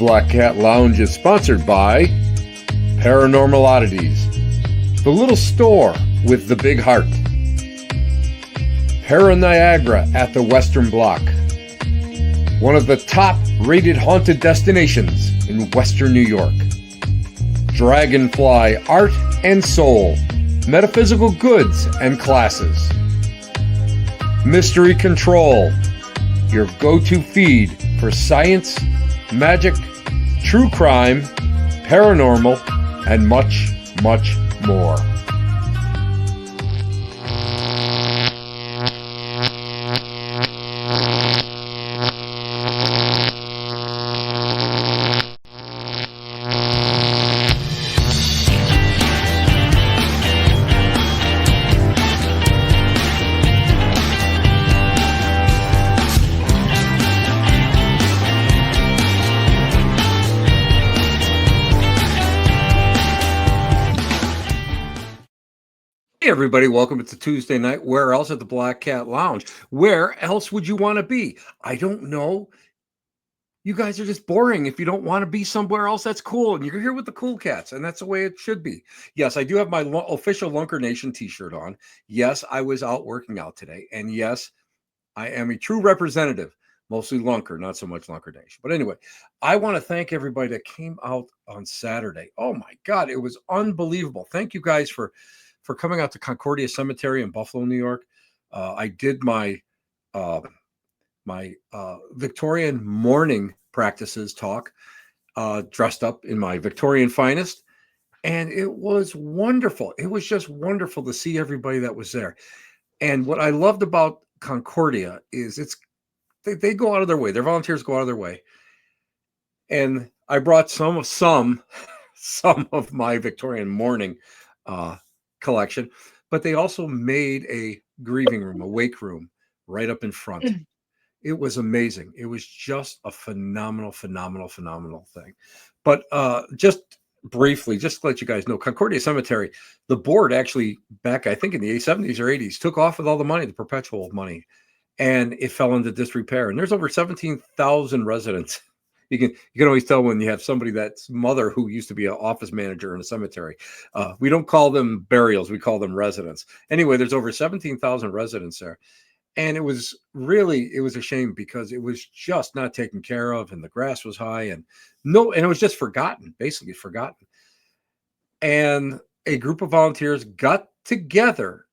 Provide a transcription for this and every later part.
Black Cat Lounge is sponsored by Paranormal Oddities, the little store with the big heart, Niagara at the Western Block, one of the top-rated haunted destinations in Western New York, Dragonfly Art and Soul, metaphysical goods and classes, Mystery Control, your go-to feed for science, magic, true crime, paranormal, and much, much more. Everybody, welcome to Tuesday night. Where else at the Black Cat Lounge? Where else would you want to be? I don't know. You guys are just boring. If you don't want to be somewhere else, that's cool. And you're here with the cool cats, and that's the way it should be. Yes, I do have my official Lunker Nation t-shirt on. Yes, I was out working out today. And yes, I am a true representative. Mostly Lunker, not so much Lunker Nation. But anyway, I want to thank everybody that came out on Saturday. Oh my God, it was unbelievable. Thank you guys for coming out to Concordia Cemetery in Buffalo, New York. I did my Victorian morning practices talk, dressed up in my Victorian finest, and it was wonderful. It was just wonderful to see everybody that was there. And what I loved about Concordia is they go out of their way. Their volunteers go out of their way. And I brought some of my Victorian morning collection, but they also made a grieving room, a wake room right up in front. It was amazing. It was just a phenomenal thing. But just briefly, just to let you guys know, Concordia Cemetery, the board actually back, I think in the 70s or 80s, took off with all the money, the perpetual money, and it fell into disrepair. And there's over 17,000 residents. You can always tell when you have somebody that's mother who used to be an office manager in a cemetery. We don't call them burials. We call them residents. Anyway, there's over 17,000 residents there. And it was a shame because it was just not taken care of, and the grass was high, and it was just basically forgotten. And a group of volunteers got together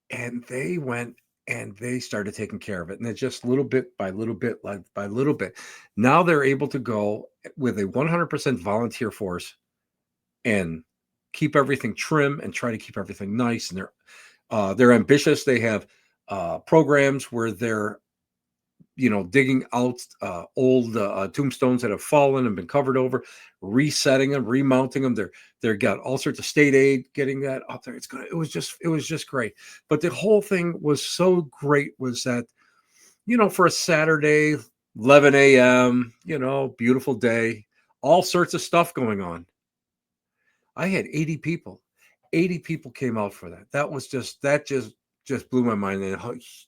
and they went and they started taking care of it. And it's just little bit by little bit, by little bit. Now they're able to go with a 100% volunteer force and keep everything trim and try to keep everything nice. And they're ambitious. They have programs where they're, digging out old tombstones that have fallen and been covered over, resetting them, remounting them. They're got all sorts of state aid getting that up there. It was just great. But the whole thing was so great was that, for a Saturday, 11 a.m., beautiful day, all sorts of stuff going on. I had 80 people. 80 people came out for that. That just blew my mind, and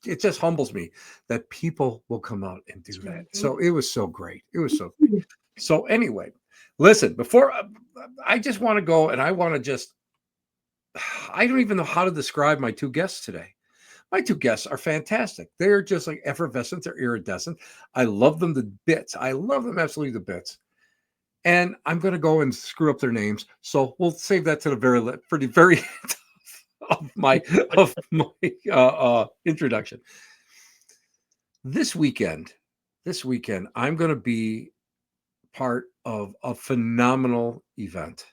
it just humbles me that people will come out and do that. So it was so great. It was so great. So anyway, listen, before I just want to go, and I don't even know how to describe my two guests today. My two guests are fantastic. They're just like effervescent. They're iridescent. I love them to bits. I love them absolutely to bits. And I'm going to go and screw up their names. So we'll save that to the very of my introduction. This weekend, I'm going to be part of a phenomenal event.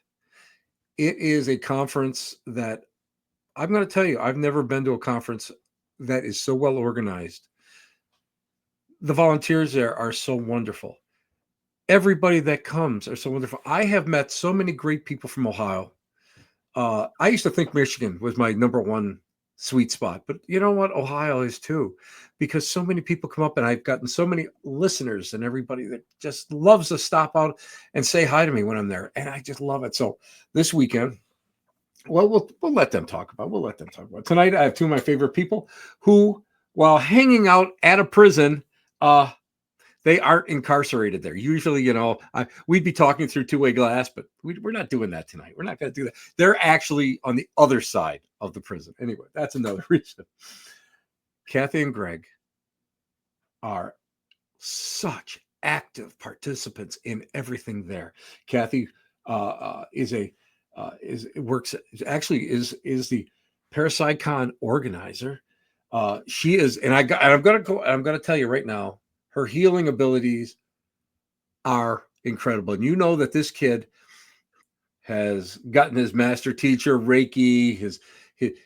It is a conference that I'm going to tell you, I've never been to a conference that is so well organized. The volunteers there are so wonderful. Everybody that comes are so wonderful. I have met so many great people from Ohio. I used to think Michigan was my number one sweet spot, but you know what? Ohio is too, because so many people come up, and I've gotten so many listeners and everybody that just loves to stop out and say hi to me when I'm there. And I just love it. So this weekend, well, we'll let them talk about it. Tonight, I have two of my favorite people who, while hanging out at a prison, They aren't incarcerated there. Usually, we'd be talking through two-way glass, but we're not doing that tonight. We're not going to do that. They're actually on the other side of the prison. Anyway, that's another reason. Kathy and Greg are such active participants in everything there. Kathy is the Parapsychon organizer. She is, and I'm going to tell you right now, her healing abilities are incredible. And you know that this kid has gotten his master teacher Reiki.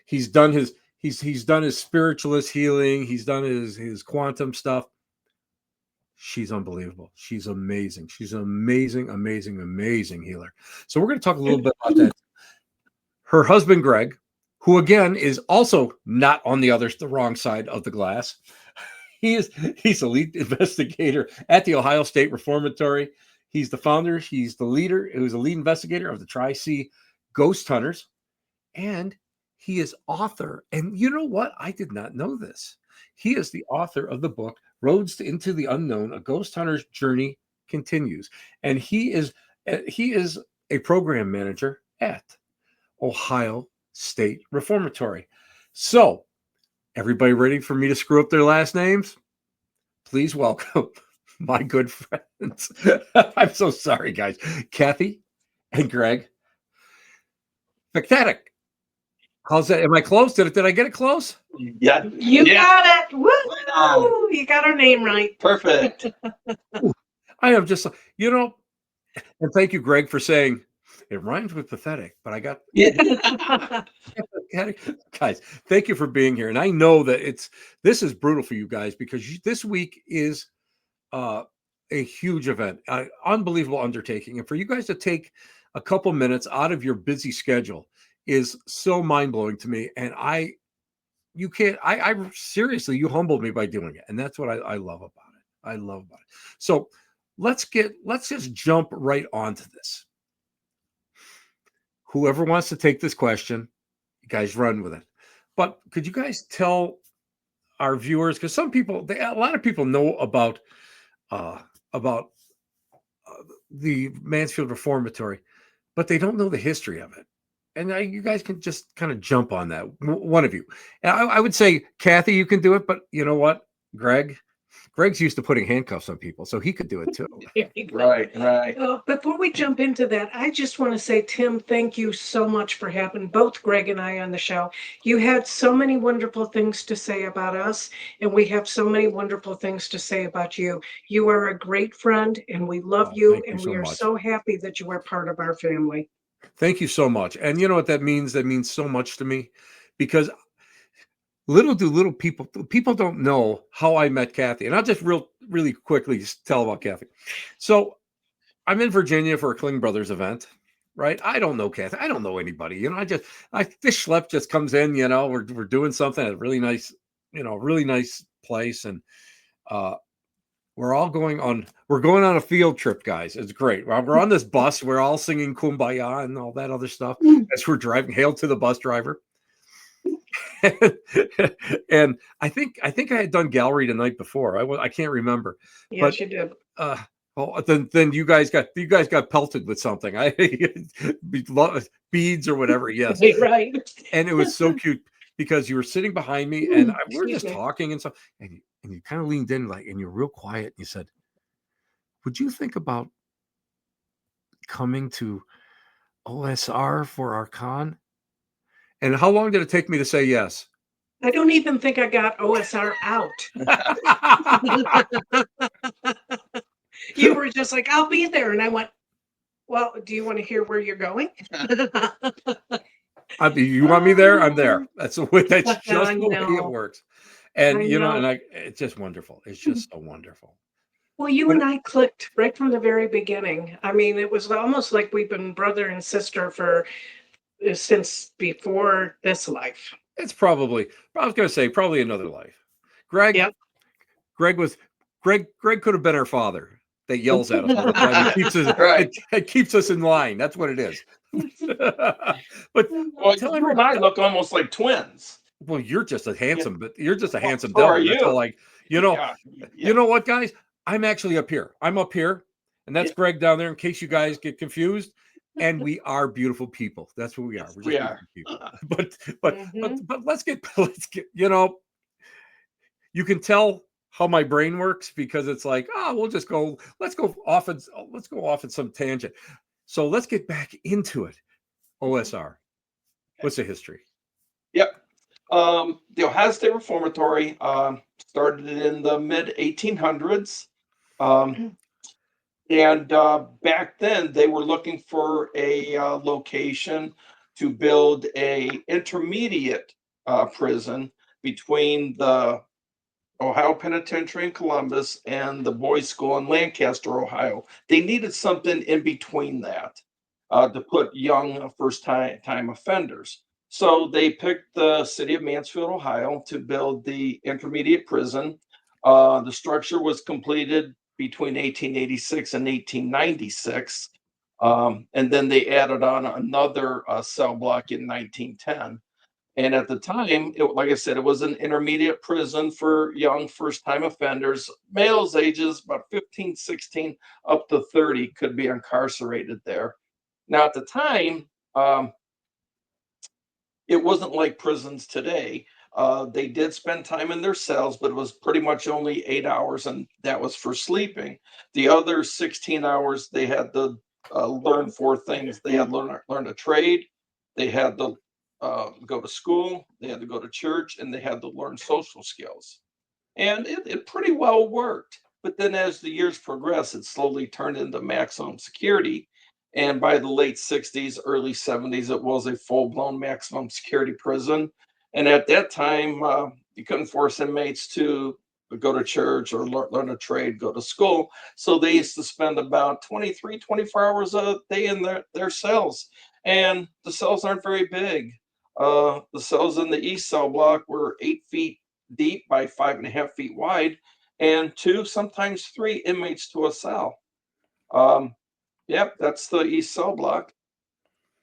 He's done his spiritualist healing. He's done his quantum stuff. She's unbelievable. She's amazing. She's an amazing, amazing, amazing healer. So we're going to talk a little bit about that. Her husband, Greg, who again is also not on the wrong side of the glass. He's a lead investigator at the Ohio State Reformatory. He's the founder. He's the leader. He was a lead investigator of the Tri-C Ghost Hunters. And he is author. And you know what? I did not know this. He is the author of the book, Roads into the Unknown, A Ghost Hunter's Journey Continues. And he is a program manager at Ohio State Reformatory. So, everybody ready for me to screw up their last names? Please welcome my good friends. I'm so sorry, guys. Kathy and Greg Feketik. How's that? Am I close? Did I get it close? Yeah. You got it. Woo! You got our name right. Perfect. I am just, and thank you, Greg, for saying it rhymes with pathetic, but I got guys, thank you for being here. And I know that this is brutal for you guys because this week is a huge event, unbelievable undertaking. And for you guys to take a couple minutes out of your busy schedule is so mind-blowing to me. And I seriously, you humbled me by doing it. And that's what I love about it. I love about it. So let's just jump right onto this. Whoever wants to take this question, you guys run with it. But could you guys tell our viewers, because a lot of people know about the Mansfield Reformatory, but they don't know the history of it. And you guys can just kind of jump on that, one of you. And I would say, Kathy, you can do it, but you know what? Greg's used to putting handcuffs on people, so he could do it too. Right. Before we jump into that, I just want to say, Tim, thank you so much for having both Greg and I on the show. You had so many wonderful things to say about us, and we have so many wonderful things to say about you. You are a great friend, and we love you, and we are so happy that you are part of our family. Thank you so much. And you know what that means? That means so much to me, because little people don't know how I met Kathy. And I'll just really quickly just tell about Kathy. So I'm in Virginia for a Kling Brothers event, right? I don't know Kathy. I don't know anybody. this schlep just comes in, we're doing something at a really nice place. And we're going on a field trip, guys. It's great. We're on this bus. We're all singing Kumbaya and all that other stuff as we're driving. Hail to the bus driver. And I think I had done gallery the night before. I can't remember. Yes, you did. Then you guys got pelted with something. Beads or whatever. Yes, right. And it was so cute because you were sitting behind me and we were just talking and stuff. And you kind of leaned in, and you're real quiet. And you said, "Would you think about coming to OSR for our con?" And how long did it take me to say yes? I don't even think I got OSR out. You were just like, "I'll be there." And I went, "Well, do you want to hear where you're going?" You want me there? I'm there. That's just the way it works. And it's just wonderful. It's just so wonderful. Well, you and I clicked right from the very beginning. I mean, it was almost like we've been brother and sister since before this life. It's I was going to say probably another life. Greg could have been our father that yells at us all the time. It keeps us in line. That's what it is. But you and I look almost like twins. Well, you're just a handsome, but you're just a handsome devil. Are you? That's all you know what, guys? I'm actually up here. I'm up here, and that's Greg down there. In case you guys get confused, and we are beautiful people. That's what we are. Yes, We're we just are. beautiful people. But Mhm. let's get you know, you can tell how my brain works because it's like, oh, we'll just go. Let's go off at some tangent. So let's get back into it. OSR. What's the history? Yep. The Ohio State Reformatory started in the mid 1800s. Um, and back then, they were looking for a location to build a intermediate prison between the Ohio Penitentiary in Columbus and the boys' school in Lancaster, Ohio. They needed something in between that to put young first time offenders. So they picked the city of Mansfield, Ohio, to build the intermediate prison. The structure was completed between 1886 and 1896. And then they added on another cell block in 1910. And at the time, like I said, it was an intermediate prison for young first time offenders. Males ages about 15, 16, up to 30 could be incarcerated there. Now, at the time, it wasn't like prisons today. They did spend time in their cells, but it was pretty much only 8 hours, and that was for sleeping. The other 16 hours, they had to learn four things. They had to learn a trade, they had to go to school, they had to go to church, and they had to learn social skills. And it pretty well worked. But then as the years progressed, it slowly turned into maximum security. And by the late 60s, early 70s, it was a full blown maximum security prison. And at that time, you couldn't force inmates to go to church or learn a trade, go to school. So they used to spend about 23, 24 hours a day in their cells. And the cells aren't very big. The cells in the east cell block were 8 feet deep by 5.5 feet wide, and two, sometimes three inmates to a cell. Um, yep, that's the East Cell Block.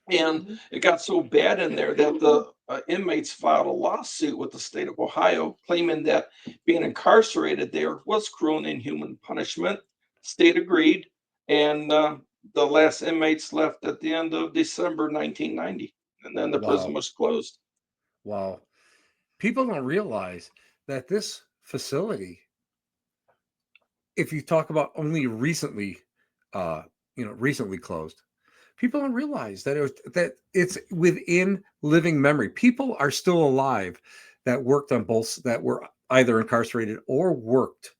And Mhm. it got so bad in there that the inmates filed a lawsuit with the state of Ohio, claiming that being incarcerated there was cruel and inhuman punishment. State agreed, and the last inmates left at the end of December 1990, and then the prison Wow. was closed. Wow. People don't realize that this facility, if you talk about only recently, uh, recently closed, people don't realize that it's within living memory. People are still alive that worked on both, that were either incarcerated or worked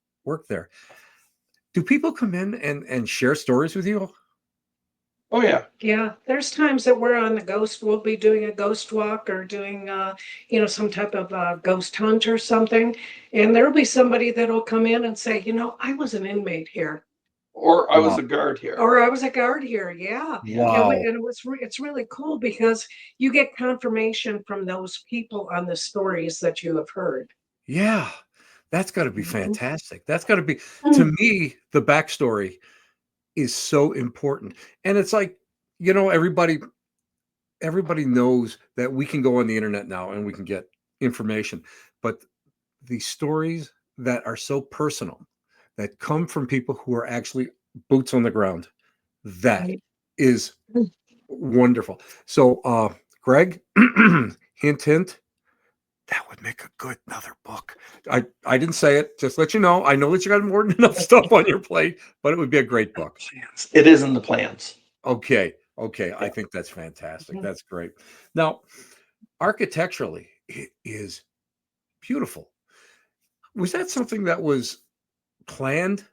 there. Do people come in and share stories with you? Oh yeah. Yeah, there's times that we're on the ghost, we'll be doing a ghost walk or doing, some type of ghost hunt or something. And there'll be somebody that'll come in and say, I was an inmate here. Or I was Wow. a guard here. Or I was a guard here. Yeah. Yeah. Wow. And it's really cool because you get confirmation from those people on the stories that you have heard. Yeah. That's got to be Mhm. fantastic. That's got to be, to Mm. me, the backstory is so important. And it's like, everybody knows that we can go on the internet now and we can get information, but the stories that are so personal, that come from people who are actually boots on the ground, that Right. is wonderful. So Greg, hint hint, that would make a good another book. I didn't say it, just let you know. I know that you got more than enough stuff on your plate, but it would be a great book. It is in the plans. Okay. Okay. I Yeah. think that's fantastic. Mhm. That's great. Now, architecturally, it is beautiful. Was that something that was planned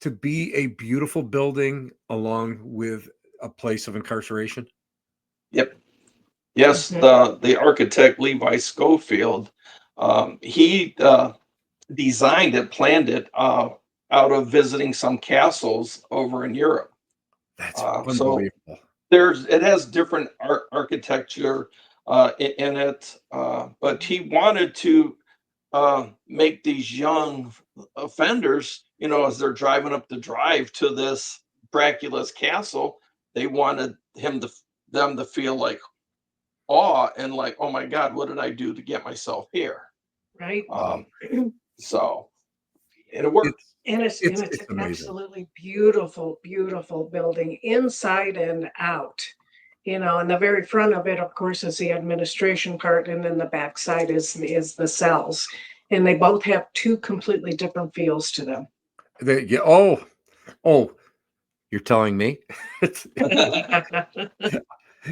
to be a beautiful building along with a place of incarceration? Yep. Yes, Mhm. the architect Levi Schofield, he designed it, planned it out of visiting some castles over in Europe. That's So unbelievable. it has different architecture in it, but he wanted to make these young offenders, as they're driving up the drive to this Dracula's castle, they wanted them to feel like awe and like, oh my God, what did I do to get myself here? Right. Wow. Um, so and it worked. And it's an It's amazing. absolutely beautiful, beautiful building inside and out. And the very front of it, of course, is the administration part, and then the back side is the cells. And they both have two completely different feels to them. Yeah, oh, you're telling me?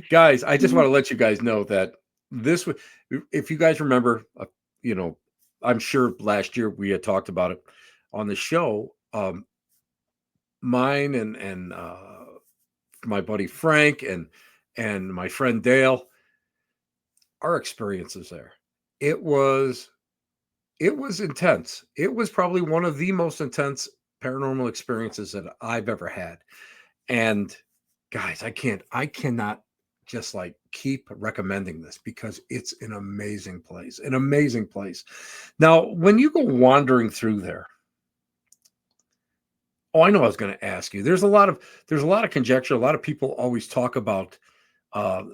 Guys, I just want to let you guys know that this would, if you guys remember, you know, I'm sure last year we had talked about it on the show. Mine and my buddy Frank and my friend Dale, our experiences there. It was intense. It was probably one of the most intense paranormal experiences that I've ever had. And guys, I cannot just like keep recommending this because it's an amazing place, an amazing place. Now, when you go wandering through there, oh, I know I was going to ask you. There's a lot of conjecture. A lot of people always talk about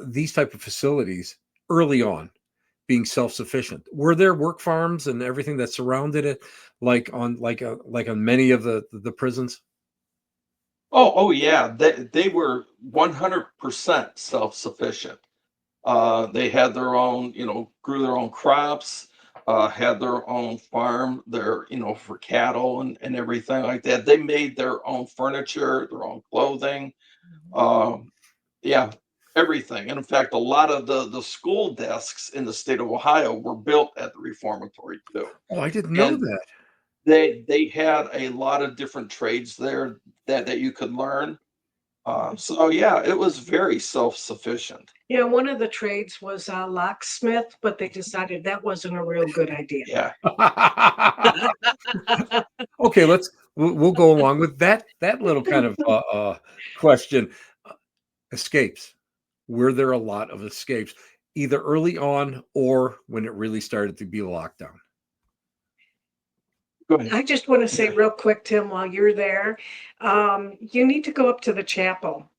these type of facilities early on being self-sufficient. Were there work farms and everything that surrounded it, like on many of the prisons? Oh yeah, they were 100% self-sufficient. They had their own, grew their own crops, had their own farm, for cattle and everything like that. They made their own furniture, their own clothing, um, yeah, everything. And in fact, a lot of the school desks in the state of Ohio were built at the Reformatory too. Oh, I didn't know And that. they had a lot of different trades there that you could learn. So yeah, it was very self-sufficient. Yeah, one of the trades was locksmith, but they decided that wasn't a real good idea. Yeah. Okay, we'll go along with that little kind of question. Escapes. Were there a lot of escapes, either early on or when it really started to be a lockdown? Go ahead. I just want to say real quick, Tim, while you're there, you need to go up to the chapel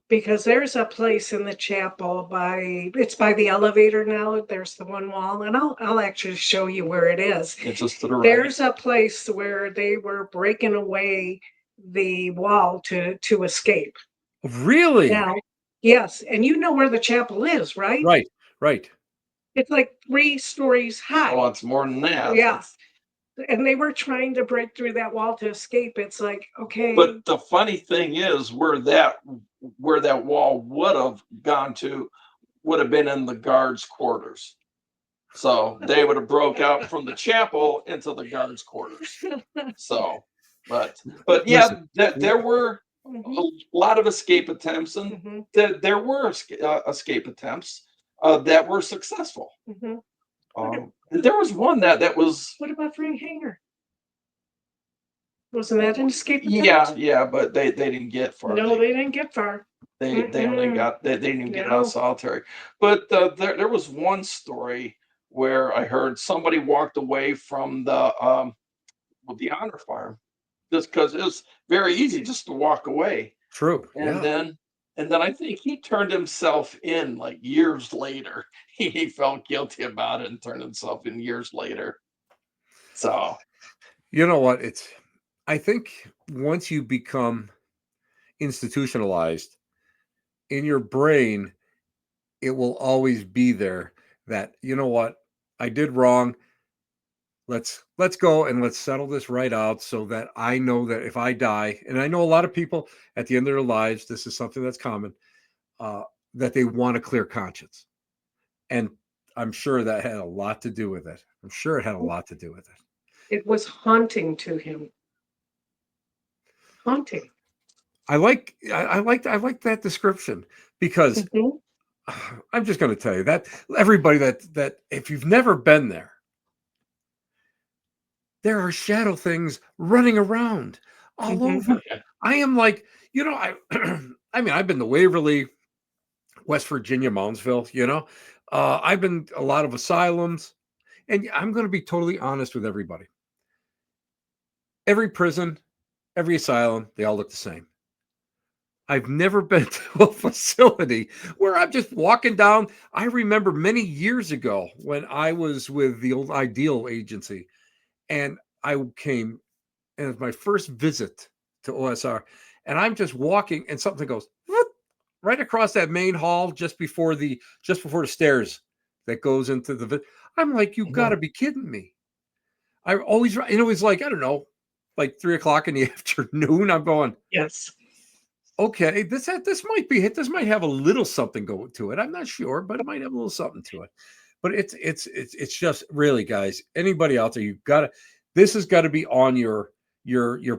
because there's a place in the chapel it's by the elevator now. There's the one wall, and I'll actually show you where it is. It's just to the right. There's a place where they were breaking away the wall to escape. Really? Now, yes, and you know where the chapel is, right? Right. It's like 3 stories high. Oh, it's more than that. Yes. And they were trying to break through that wall to escape. It's like, okay. But the funny thing is, where that wall would have gone to would have been in the guards' quarters. So they would have broke out from the chapel into the guards' quarters. So, but yeah, there were a lot of escape attempts, and there were escape attempps that were successful. And there was one that was. What about Frank Hanger? Wasn't that an escape attempt? Yeah, but they didn't get far. No, they didn't get far. They only got they didn't even get out of solitary. But there was one story where I heard somebody walked away from the honor farm just because it was very easy just to walk away. True. And Yeah. then I think he turned himself in like years later. He felt guilty about it and turned himself in years later. So You know what? I think once you become institutionalized in your brain, it will always be there that, you know what, I did wrong. Let's go and let's settle this right out so that I know that if I die, and I know a lot of people at the end of their lives, this is something that's common, that they want a clear conscience. And I'm sure that had a lot to do with it. I'm sure it had a lot to do with it. It was haunting to him. Haunting. I like that description because I'm just going to tell you that everybody that if you've never been there, there are shadow things running around all over. I am like, I I mean, I've been to Waverly, West Virginia, Moundsville, I've been a lot of asylums, and I'm going to be totally honest with everybody. Every prison, every asylum, they all look the same. I've never been to a facility where I'm just walking down. I remember many years ago when I was with the old Ideal agency, and I came and it's my first visit to OSR, and I'm just walking, and something goes whoop, right across that main hall just before the stairs that goes into the. I'm like, you got to be kidding me! I always, and it was like, I don't know, like 3 o'clock in the afternoon. I'm going, Yes. okay, this might have a little something go to it. I'm not sure, but it might have a little something to it. But it's just really, guys, anybody out there, this has got to be on your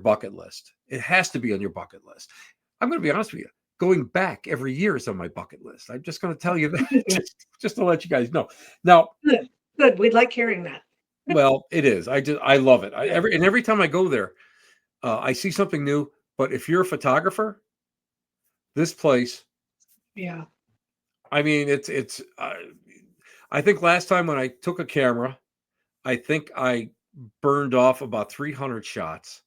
bucket list. It has to be on your bucket list. I'm going to be honest with you. Going back every year is on my bucket list. I'm just going to tell you that just to let you guys know. Now, good. We'd like hearing that. well, it is. I love it. Every time I go there, I see something new. But if you're a photographer, this place, Yeah. I mean, I think last time when I took a camera, I think I burned off about 300 shots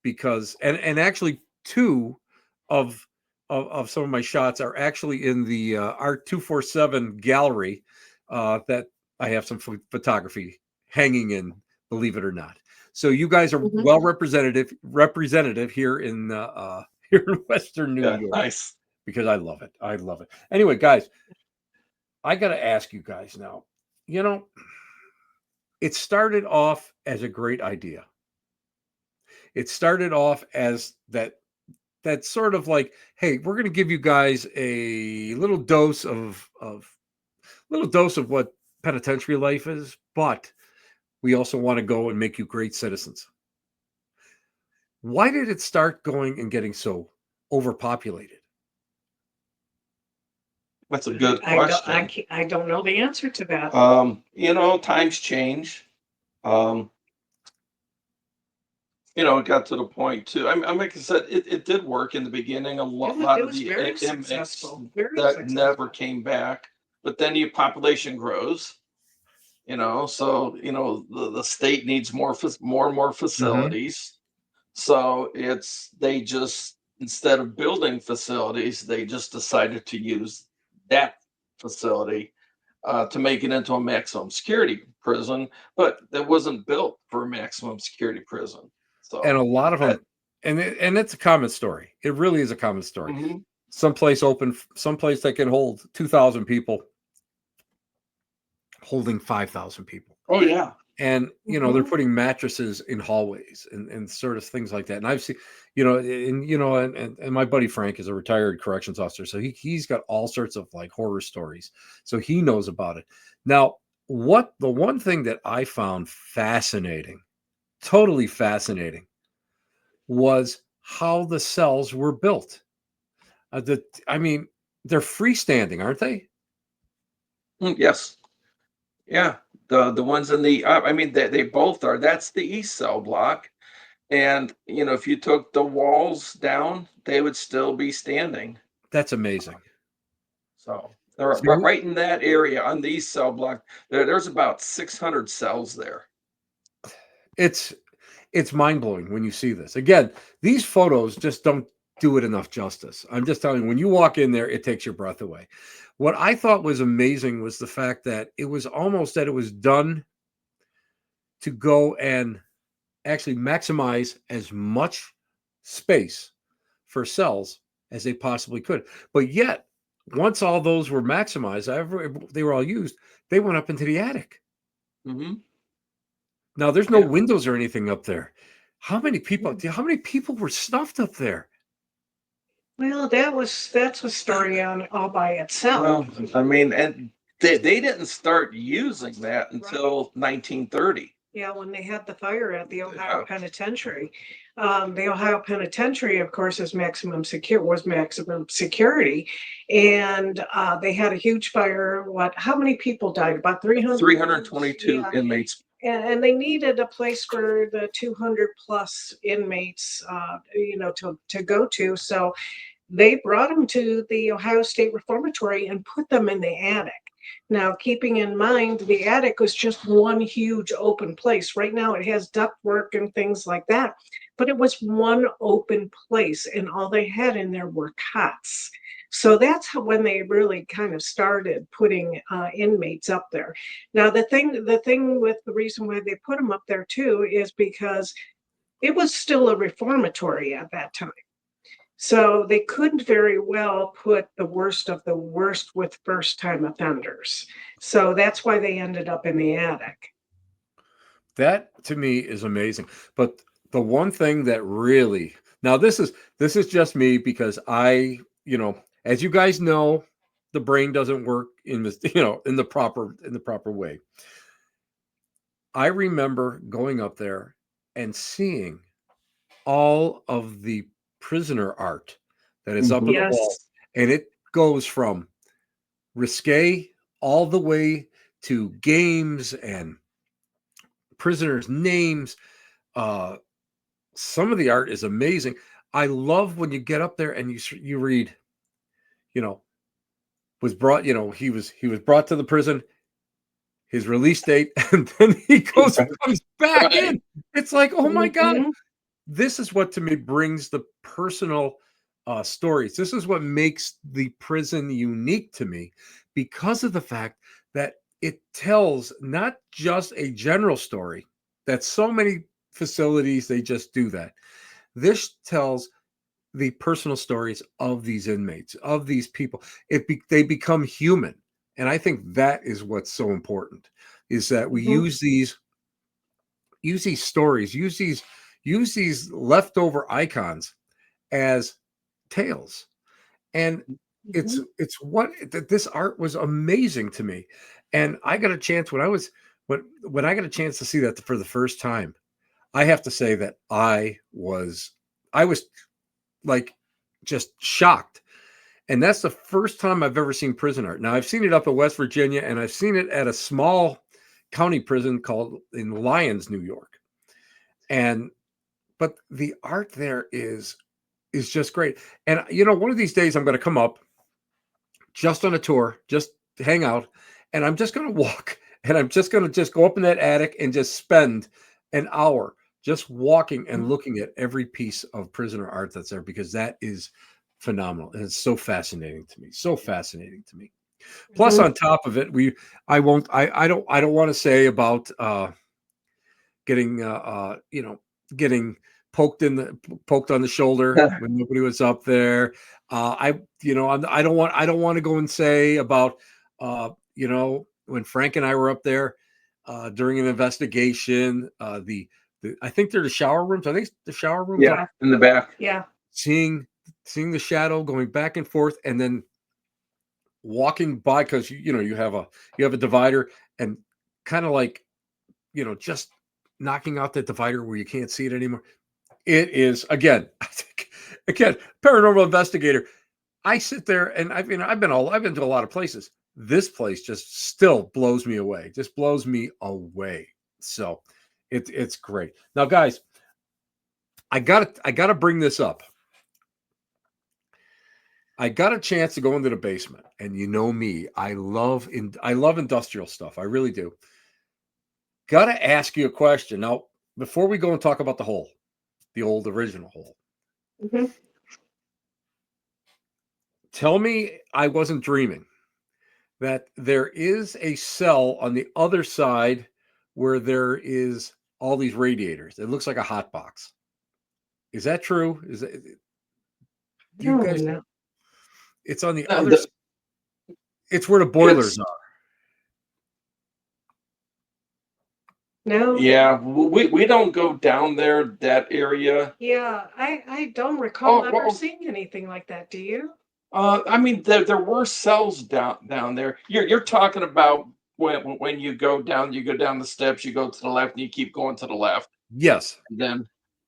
because, and actually two of some of my shots are actually in the Art 247 gallery that I have some photography hanging in, believe it or not. So you guys are well representative here in here in Western New York. Nice. Because I love it. I love it. Anyway, guys, I got to ask you guys now. You know, it started off as a great idea. It started off as that sort of like, hey, we're going to give you guys a little dose of what penitentiary life is, but we also want to go and make you great citizens. Why did it start going and getting so overpopulated? That's a good question. I don't know the answer to that. Times change. It got to the point too. Like I said, it did work in the beginning. A lot It of was the very inmates successful. Very that successful. never came back. But then your population grows. So the state needs more and more facilities. So they just, instead of building facilities, they just decided to use that facility to make it into a maximum security prison, but it wasn't built for a maximum security prison. So, And a lot of them, and it's a common story. It really is a common story. Mhm. Someplace that can hold 2,000 people, holding 5,000 people. Oh yeah. And they're putting mattresses in hallways and sort of things like that. And I've seen, and my buddy Frank is a retired corrections officer, so he's got all sorts of like horror stories, so he knows about it. Now, the one thing that I found fascinating, totally fascinating, was how the cells were built. I mean, they're freestanding, aren't they? Yes. Yeah. The ones in the they both are. That's the east cell block. And if you took the walls down, they would still be standing. That's amazing. So they're right in that area on the east cell block. There's about 600 cells there. It's mind-blowing when you see this. Again, these photos just don't do it enough justice. I'm just telling you, when you walk in there, it takes your breath away. What I thought was amazing was the fact that it was done to go and actually maximize as much space for cells as they possibly could. But yet, once all those were maximized, they were all used, they went up into the attic. Mm-hmm. Now, there's no windows or anything up there. How many people were stuffed up there? Well, that's a story all by itself. Well, and they didn't start using that until 1930. Yeah, when they had the fire at the Ohio Penitentiary. The Ohio Penitentiary, of course, was maximum security. And they had a huge fire. How many people died? About 300? 322 inmates. And they needed a place for the 200 plus inmates, to go to. So they brought them to the Ohio State Reformatory and put them in the attic. Now, keeping in mind, the attic was just one huge open place. Right now, it has ductwork and things like that, but it was one open place, and all they had in there were cots. So that's when they really kind of started putting inmates up there. Now, the thing with the reason why they put them up there too is because it was still a reformatory at that time. So they couldn't very well put the worst of the worst with first-time offenders. So that's why they ended up in the attic. That to me is amazing. But the one thing that really, now this is just me because I, as you guys know, the brain doesn't work in this, in the proper way. I remember going up there and seeing all of the prisoner art that is up on the wall, Yes. and it goes from risque all the way to games and prisoners' names. Some of the art is amazing. I love when you get up there and you read, you know, was brought, he was brought to the prison, his release date, and then he comes back Right. in. It's like, oh my God, Mhm. this is what to me brings the personal stories. This is what makes the prison unique to me because of the fact that it tells not just a general story, that so many facilities they just do that. This tells the personal stories of these inmates, of these people. They become human, and I think that is what's so important. Is that we Mhm. use these stories, use these leftover icons as tales, and it's Mhm. it's what this art was amazing to me, and I got a chance when I got a chance to see that for the first time. I have to say that I was like just shocked. And that's the first time I've ever seen prison art. Now I've seen it up in West Virginia and I've seen it at a small county prison called in Lyons, New York. And but the art there is just great. And one of these days I'm going to come up just on a tour, just to hang out, and I'm just going to walk and I'm just going to just go up in that attic and just spend an hour just walking and looking at every piece of prisoner art that's there because that is phenomenal and it's so fascinating to me. So fascinating to me. Plus, Mhm. on top of it, I don't want to say about getting getting poked on the shoulder when nobody was up there. I don't want to go and say about when Frank and I were up there during an investigation. I think they're the shower rooms. I think the shower rooms up, Yeah, in the back. Yeah. seeing the shadow going back and forth, and then walking by because you have a divider and kind of like just knocking out that divider where you can't see it anymore. It is again, I think, again, paranormal investigator. I sit there and I've been to a lot of places. This place just still blows me away. Just blows me away. So it's great. Now, guys, I gotta bring this up. I got a chance to go into the basement, and you know me, I love industrial stuff. I really do. Got to ask you a question now before we go and talk about the hole, the old original hole. Mhm. Tell me I wasn't dreaming that there is a cell on the other side where there is all these radiators. It looks like a hot box. Is that true? Do you Oh, guys know? no. It's on the Uh, other. the- It's where the boilers It's are. No. yeah. We don't go down there that area. Yeah, I don't recall Oh ever well. seeing anything like that. Do you? I mean, there were cells down there. You're talking about when you go down the steps, you go to the left, and you keep going to the left, Yes,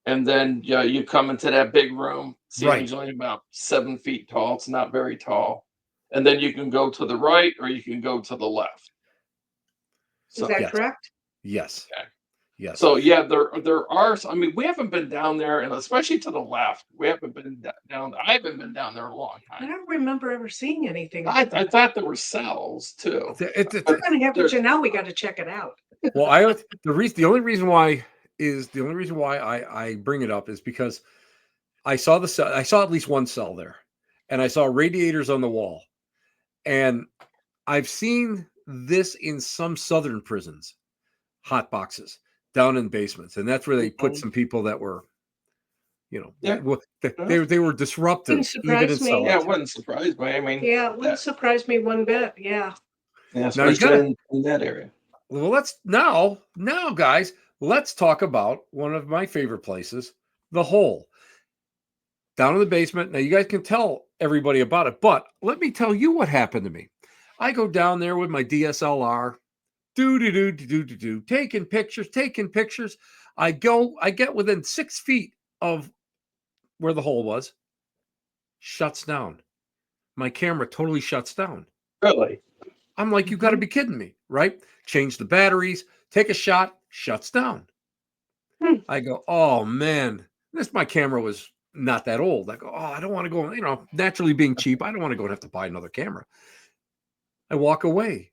and then yeah, you come into that big room. right. Ceiling's only about 7 feet tall. It's not very tall, and then you can go to the right or you can go to the left. Is So that Yes, correct? yes, okay. yes. So yeah, there are. I mean, we haven't been down there, and especially to the left, we haven't been down. I haven't been down there in a long I time. don't remember ever seeing anything I like I that. thought there were cells too, We're but gonna have there. to now we got to check it out. Well, the only reason why I bring it up is because I saw the cell. I saw at least one cell there, and I saw radiators on the wall. And I've seen this in some southern prisons, hot boxes. down in basements, and that's where they put Mhm. some people that were, Yeah. they were disruptive Wouldn't even surprise in me. Yeah, it solitary. wouldn't surprise me. I mean, Yeah, it wouldn't surprise me one bit. Yeah. Now you especially gotta in that area. well, let's now guys, let's talk about one of my favorite places, the hole. Down in the basement. Now you guys can tell everybody about it, but let me tell you what happened to me. I go down there with my DSLR, taking pictures. I get within 6 feet of where the hole was, shuts down. My camera totally shuts down. Really? I'm like, you got to be kidding me, right? Change the batteries, take a shot, shuts down. Hmm. I go, oh man, my camera was not that old. I go, oh, I don't want to go, naturally being cheap, I don't want to go and have to buy another camera. I walk away.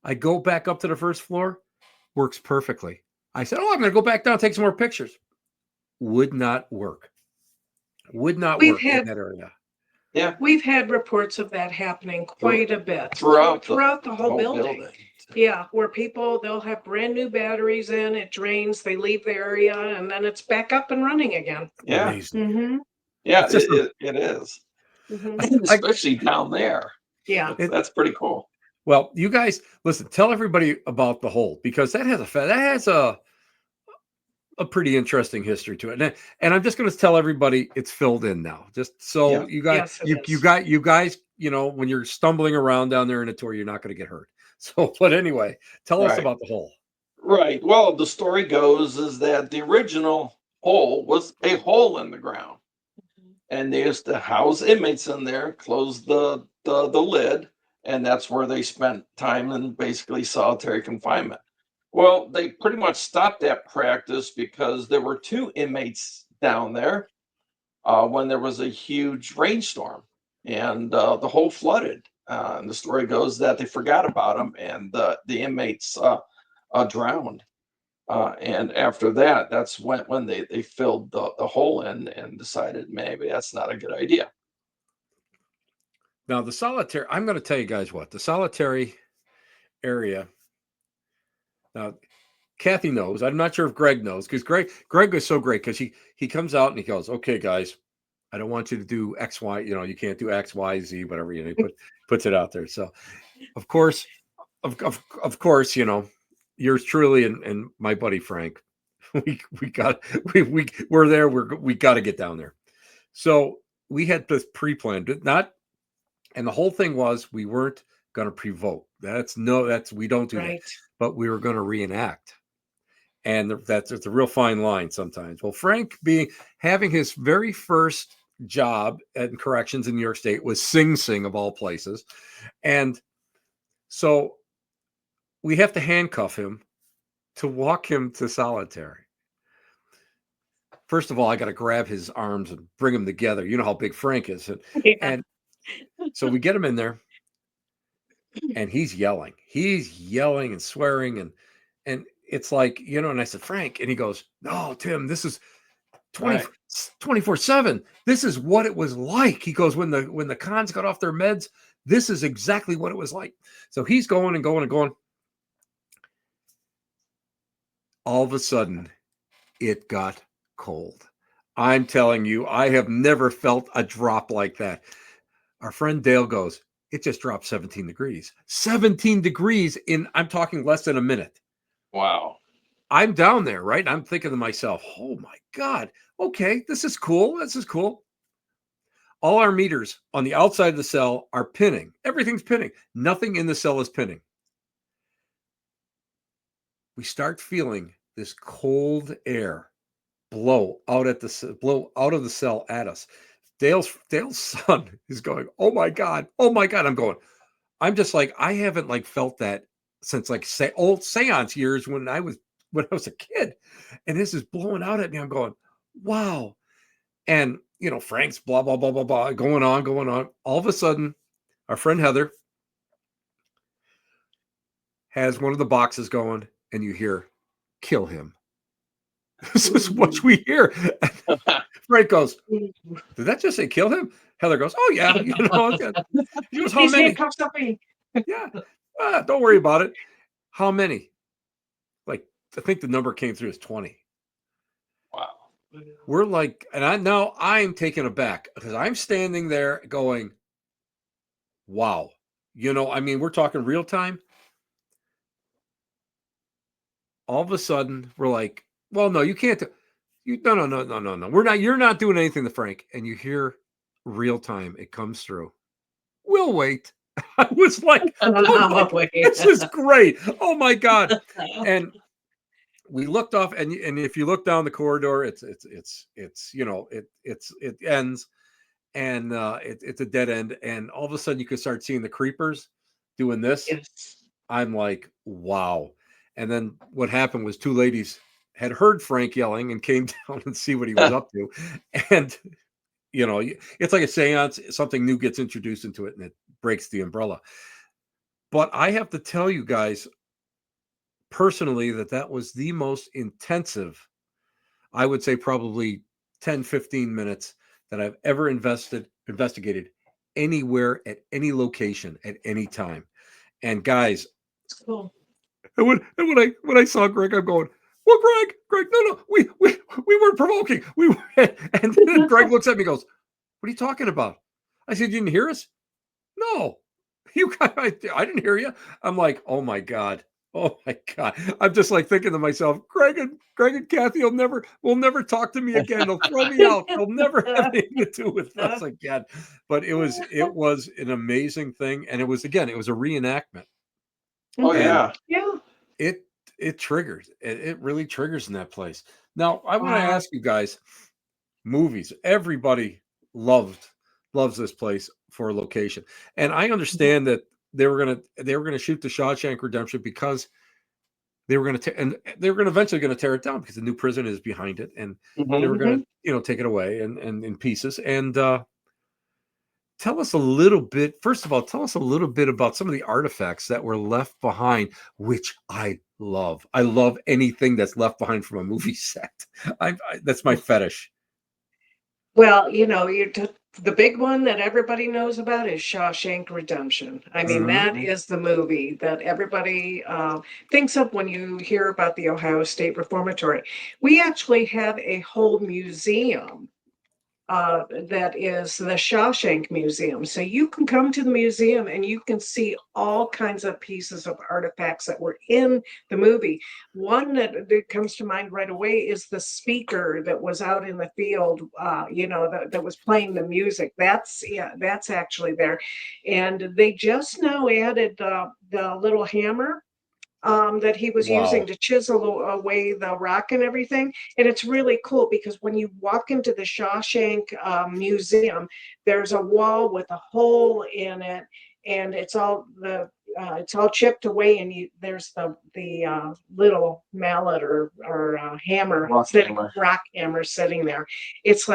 I go back up to the first floor, works perfectly. I said, oh, I'm going to go back down, take some more pictures. Would not work. Would not We've work in had that area. Yeah. we've had reports of that happening quite a bit Throughout the whole building. Yeah, where they'll have brand new batteries in, it drains, they leave the area, and then it's back up and running again. Yeah. Amazing. Mm-hmm. Yeah, It's just it is. Mm-hmm. Especially down there. Yeah. That's pretty cool. well, you guys listen, tell everybody about the hole, because that has a pretty interesting history to it. And I'm just going to tell everybody it's filled in now. Just so Yeah. you guys, Yes, it is. you guys, when you're stumbling around down there in a tour, you're not going to get hurt. So, but anyway, tell us Right. about the hole. Right. Well, the story goes is that the original hole was a hole in the ground, and they used to house inmates in there, close the lid, and that's where they spent time in basically solitary confinement. Well, they pretty much stopped that practice because there were two inmates down there when there was a huge rainstorm, and the hole flooded. And the story goes that they forgot about them, and the inmates drowned. And after that, that's when they filled the hole in and decided maybe that's not a good idea. Now, the solitary, I'm going to tell you guys what the solitary area. Now, Kathy knows. I'm not sure if Greg knows, because Greg was so great, because he comes out and he goes, okay, guys, I don't want you to do X, Y, you can't do X, Y, Z, whatever, he puts it out there. So of course, of course, yours truly and my buddy Frank, we're there. We got to get down there. So we had this pre-planned, and the whole thing was we weren't going to provoke. We don't do Right. that, but we were going to reenact. And it's a real fine line sometimes. Well, Frank having his very first job at corrections in New York State was Sing Sing of all places. And so we have to handcuff him to walk him to solitary. First of all, I got to grab his arms and bring him together. You know how big Frank is. Yeah. And so we get him in there, and he's yelling and swearing. And it's like, and I said, Frank, and he goes, no, Tim, this is 24/7. This is what it was like. He goes, when the cons got off their meds, this is exactly what it was like. So he's going and going and going. All of a sudden, it got cold. I'm telling you, I have never felt a drop like that. Our friend Dale goes, it just dropped 17 degrees. 17 degrees I'm talking less than a minute. Wow. I'm down there, right? I'm thinking to myself, oh my God, okay, this is cool. All our meters on the outside of the cell are pinning. Everything's pinning. Nothing in the cell is pinning. We start feeling this cold air blow out of the cell at us. Dale's son is going, oh my God. I'm just like, I haven't felt that since old seance years when I was a kid, and this is blowing out at me. I'm going, wow. And Frank's blah blah blah blah blah going on. All of a sudden, our friend Heather has one of the boxes going, and you hear, kill him. This is what we hear. Frank goes, did that just say kill him? Heather goes, oh yeah. He goes, how many? Yeah. Don't worry about it. How many? Like think the number came through as 20. Wow. We're like, and I'm taken aback because I'm standing there going, wow. I mean, we're talking real time. All of a sudden, we're like, well, no, you can't. No. You're not doing anything to Frank. And you hear real time. It comes through. We'll wait. I was like, this is great. Oh my God. And we looked off, and if you look down the corridor, it ends, and it's a dead end. And all of a sudden, you could start seeing the creepers doing this. Yes. I'm like, wow. And then what happened was two ladies had heard Frank yelling and came down and see what he was up to. And, it's like a seance. Something new gets introduced into it and it breaks the umbrella. But I have to tell you guys personally that was the most intensive, I would say probably 10, 15 minutes that I've ever investigated anywhere at any location at any time. And guys, It's cool. And when I saw Greg, I'm going, well, Greg, no, we weren't provoking. And then Greg looks at me and goes, what are you talking about? I said, you didn't hear us? No, I didn't hear you. I'm like, oh my God. I'm just like thinking to myself, Greg and Kathy will never talk to me again. They'll throw me out. They'll never have anything to do with us again. But it was an amazing thing. And it was a reenactment. Oh, yeah. Yeah. It triggers. It really triggers in that place. Now, I want to ask you guys, movies. Everybody loves this place for a location. And I understand that they were gonna shoot the Shawshank Redemption because they were eventually going to tear it down because the new prison is behind it, and they were going to take it away and in pieces. And tell us a little bit. First of all, tell us a little bit about some of the artifacts that were left behind, which I love. I love anything that's left behind from a movie set. That's my fetish. Well, the big one that everybody knows about is Shawshank Redemption. I mean, that is the movie that everybody thinks of when you hear about the Ohio State Reformatory. We actually have a whole museum that is the Shawshank Museum. So you can come to the museum and you can see all kinds of pieces of artifacts that were in the movie. One that comes to mind right away is the speaker that was out in the field, that was playing the music. That's actually there. And they just now added the little hammer that he was using to chisel away the rock and everything. And it's really cool because when you walk into the Shawshank Museum, there's a wall with a hole in it, and it's all chipped away, and there's the little mallet or hammer, rock hammer sitting there. It's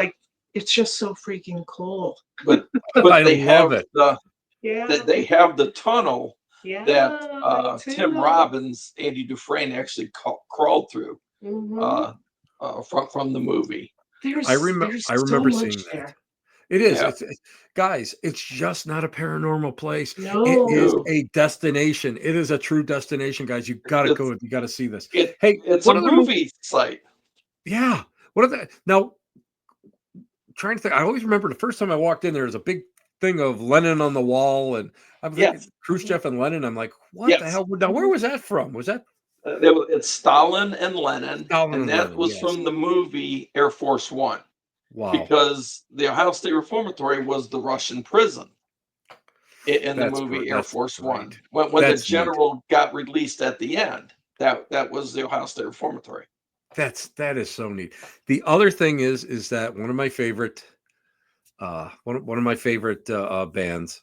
just so freaking cool. But they have they have the tunnel that Tim Robbins, Andy Dufresne actually crawled through from the movie. I remember seeing that. It is. It's, guys, it's just not a paranormal place. No. It is a destination. It is a true destination, guys. You got to go. You got to see this. It's a movie site. Yeah. What are the now? Trying to think. I always remember the first time I walked in, there was a big thing of Lenin on the wall, and I was like, Khrushchev and Lenin. I'm like, what the hell? Now, where was that from? Was that? It's Stalin and Lenin, and that was from the movie Air Force One. Wow. Because the Ohio State Reformatory was the Russian prison in the movie Air Force One. When the general got released at the end, that was the Ohio State Reformatory. That is so neat. The other thing is that one of my favorite bands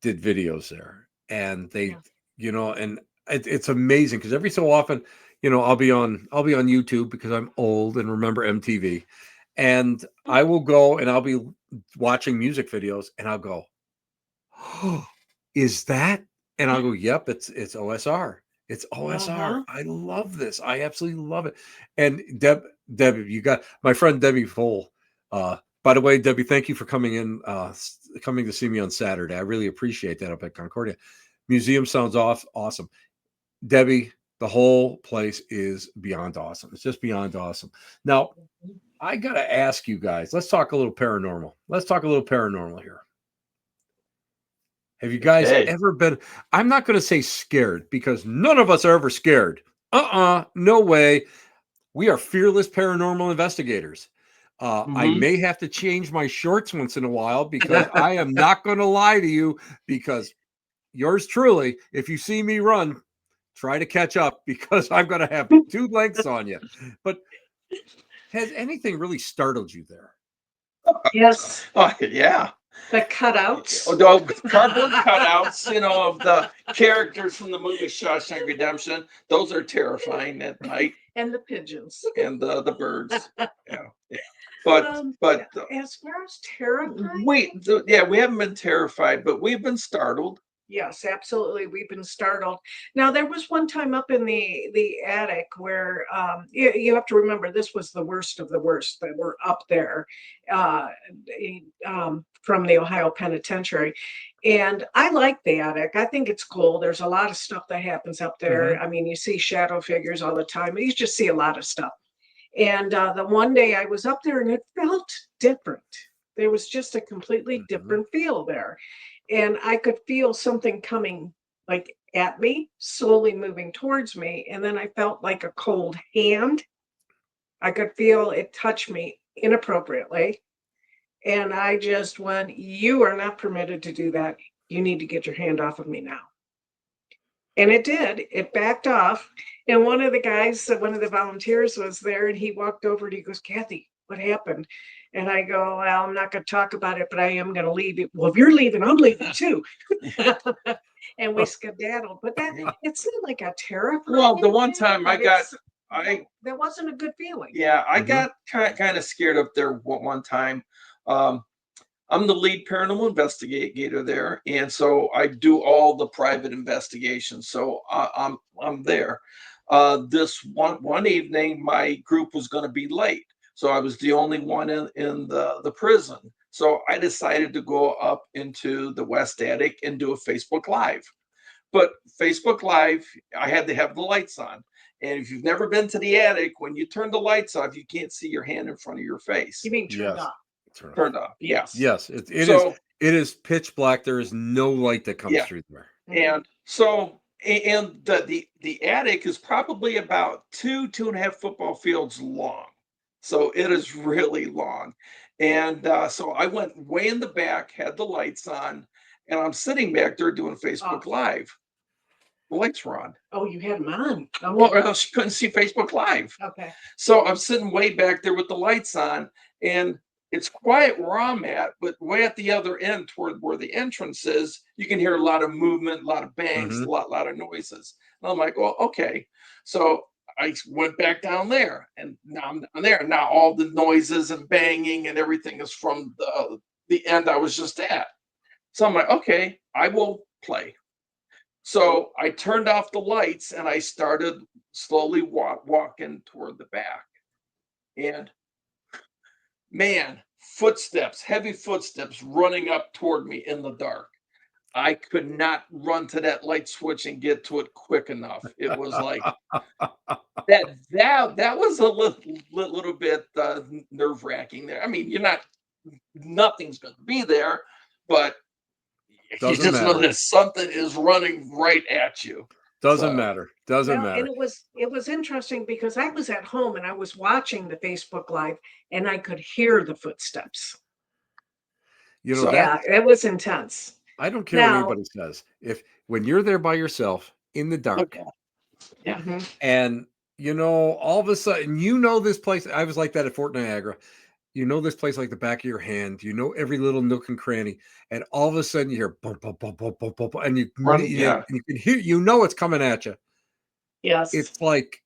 did videos there, and they and it's amazing because every so often I'll be on YouTube because I'm old and remember MTV, and I will go and I'll be watching music videos and I'll go, oh, is that? And I'll go, yep, it's OSR. It's OSR. I love this. I absolutely love it. And Debbie, you got my friend Debbie Full. By the way, Debbie, thank you for coming to see me on Saturday. I really appreciate that up at Concordia. Museum sounds awesome. Debbie, The whole place is beyond awesome. It's just beyond awesome. Now, I got to ask you guys, let's talk a little paranormal. Let's talk a little paranormal here. Have you guys Okay. ever been, I'm not going to say scared because none of us are ever scared. No way. We are fearless paranormal investigators. I may have to change my shorts once in a while because I am not going to lie to you, because yours truly, if you see me run, try to catch up because I'm going to have 2 lengths on you. But has anything really startled you there? Yes. Oh, yeah. The cutouts. Oh, the cardboard cutouts, of the characters from the movie Shawshank Redemption. Those are terrifying at night. And the pigeons. And the birds. Yeah. But as far as terrifying, we haven't been terrified, but we've been startled. yes, absolutely. We've been startled. Now, there was one time up in the attic where you have to remember this was the worst of the worst that were up there uh, from the Ohio Penitentiary. And I like the attic. I think it's cool. There's a lot of stuff that happens up there. I mean, you see shadow figures all the time. You just see a lot of stuff. And the one day I was up there and it felt different. There was just a completely different feel there. And I could feel something coming like at me, slowly moving towards me. And then I felt like a cold hand. I could feel it touch me inappropriately. And I just went, "You are not permitted to do that. You need to get your hand off of me now." And it did. It backed off. And one of the guys, one of the volunteers was there, and he walked over and he goes, "Kathy, what happened?" And I go, "Well, I'm not going to talk about it, but I am going to leave it." "Well, if you're leaving, I'm leaving too." And we skedaddled. But it's not like a terrifying. Well, the one time that wasn't a good feeling. Yeah, I got kind of scared up there one time. I'm the lead paranormal investigator there, and so I do all the private investigations. So I'm there. This one evening, my group was going to be late, so I was the only one in the prison. So I decided to go up into the West Attic and do a Facebook Live. But Facebook Live, I had to have the lights on. And if you've never been to the attic, when you turn the lights off, you can't see your hand in front of your face. You mean turned off? Turned off. Yes. Yes. It is pitch black. There is no light that comes through there. And so, and the attic is probably about 2.5 football fields long. So it is really long. And so I went way in the back, had the lights on, and I'm sitting back there doing Facebook Live. The lights were on. Oh, you had them on. Okay. Well, or else you couldn't see Facebook Live. Okay. So I'm sitting way back there with the lights on, and it's quiet where I'm at, but way at the other end toward where the entrance is, you can hear a lot of movement, a lot of bangs, a lot of noises. And I'm like, well, okay. So I went back down there, and now I'm there. Now all the noises and banging and everything is from the end I was just at. So I'm like, okay, I will play. So I turned off the lights and I started slowly walking toward the back. And man, footsteps, heavy footsteps running up toward me in the dark. I could not run to that light switch and get to it quick enough. It was like that was a little bit nerve-wracking there. I mean, nothing's going to be there, but you just know that something is running right at you. Doesn't matter. And it was interesting because I was at home and I was watching the Facebook Live and I could hear the footsteps. It was intense. I don't care what anybody says. When you're there by yourself in the dark, and all of a sudden, this place. I was like that at Fort Niagara. This place like the back of your hand. Every little nook and cranny, and all of a sudden you hear bump, bump, bump, bump, bump, bump, and you can hear. It's coming at you. Yes, it's like